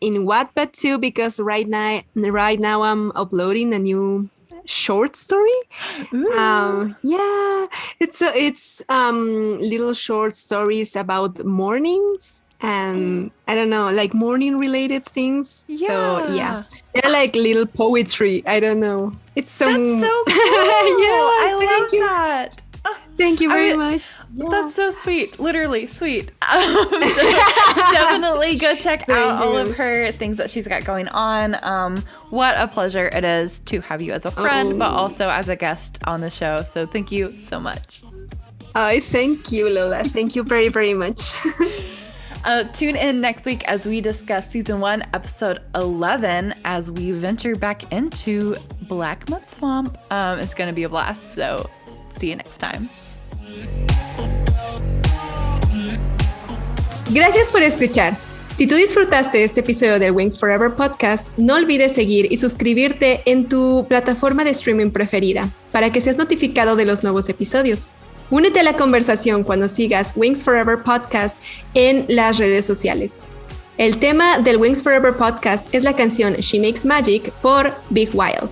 S1: In Wattpad too, because right now I'm uploading a new short story. Yeah, it's little short stories about mornings and I don't know, like morning related things.
S2: Yeah.
S1: So yeah, they're like little poetry. I don't know. It's
S2: That's so cool.
S1: Yeah,
S2: I love that.
S1: Thank you very much.
S2: Yeah. That's so sweet. Literally sweet. So definitely go check out all of her things that she's got going on. What a pleasure it is to have you as a friend, but also as a guest on the show. So thank you so much.
S1: Thank you, Lola. Thank you very, very much.
S2: Tune in next week as we discuss season 1, episode 11, as we venture back into Black Mud Swamp. It's going to be a blast. So see you next time.
S1: Gracias por escuchar. Si tú disfrutaste este episodio del Winx Forever Podcast, no olvides seguir y suscribirte en tu plataforma de streaming preferida para que seas notificado de los nuevos episodios. Únete a la conversación cuando sigas Winx Forever Podcast en las redes sociales. El tema del Winx Forever Podcast es la canción She Makes Magic por Big Wild.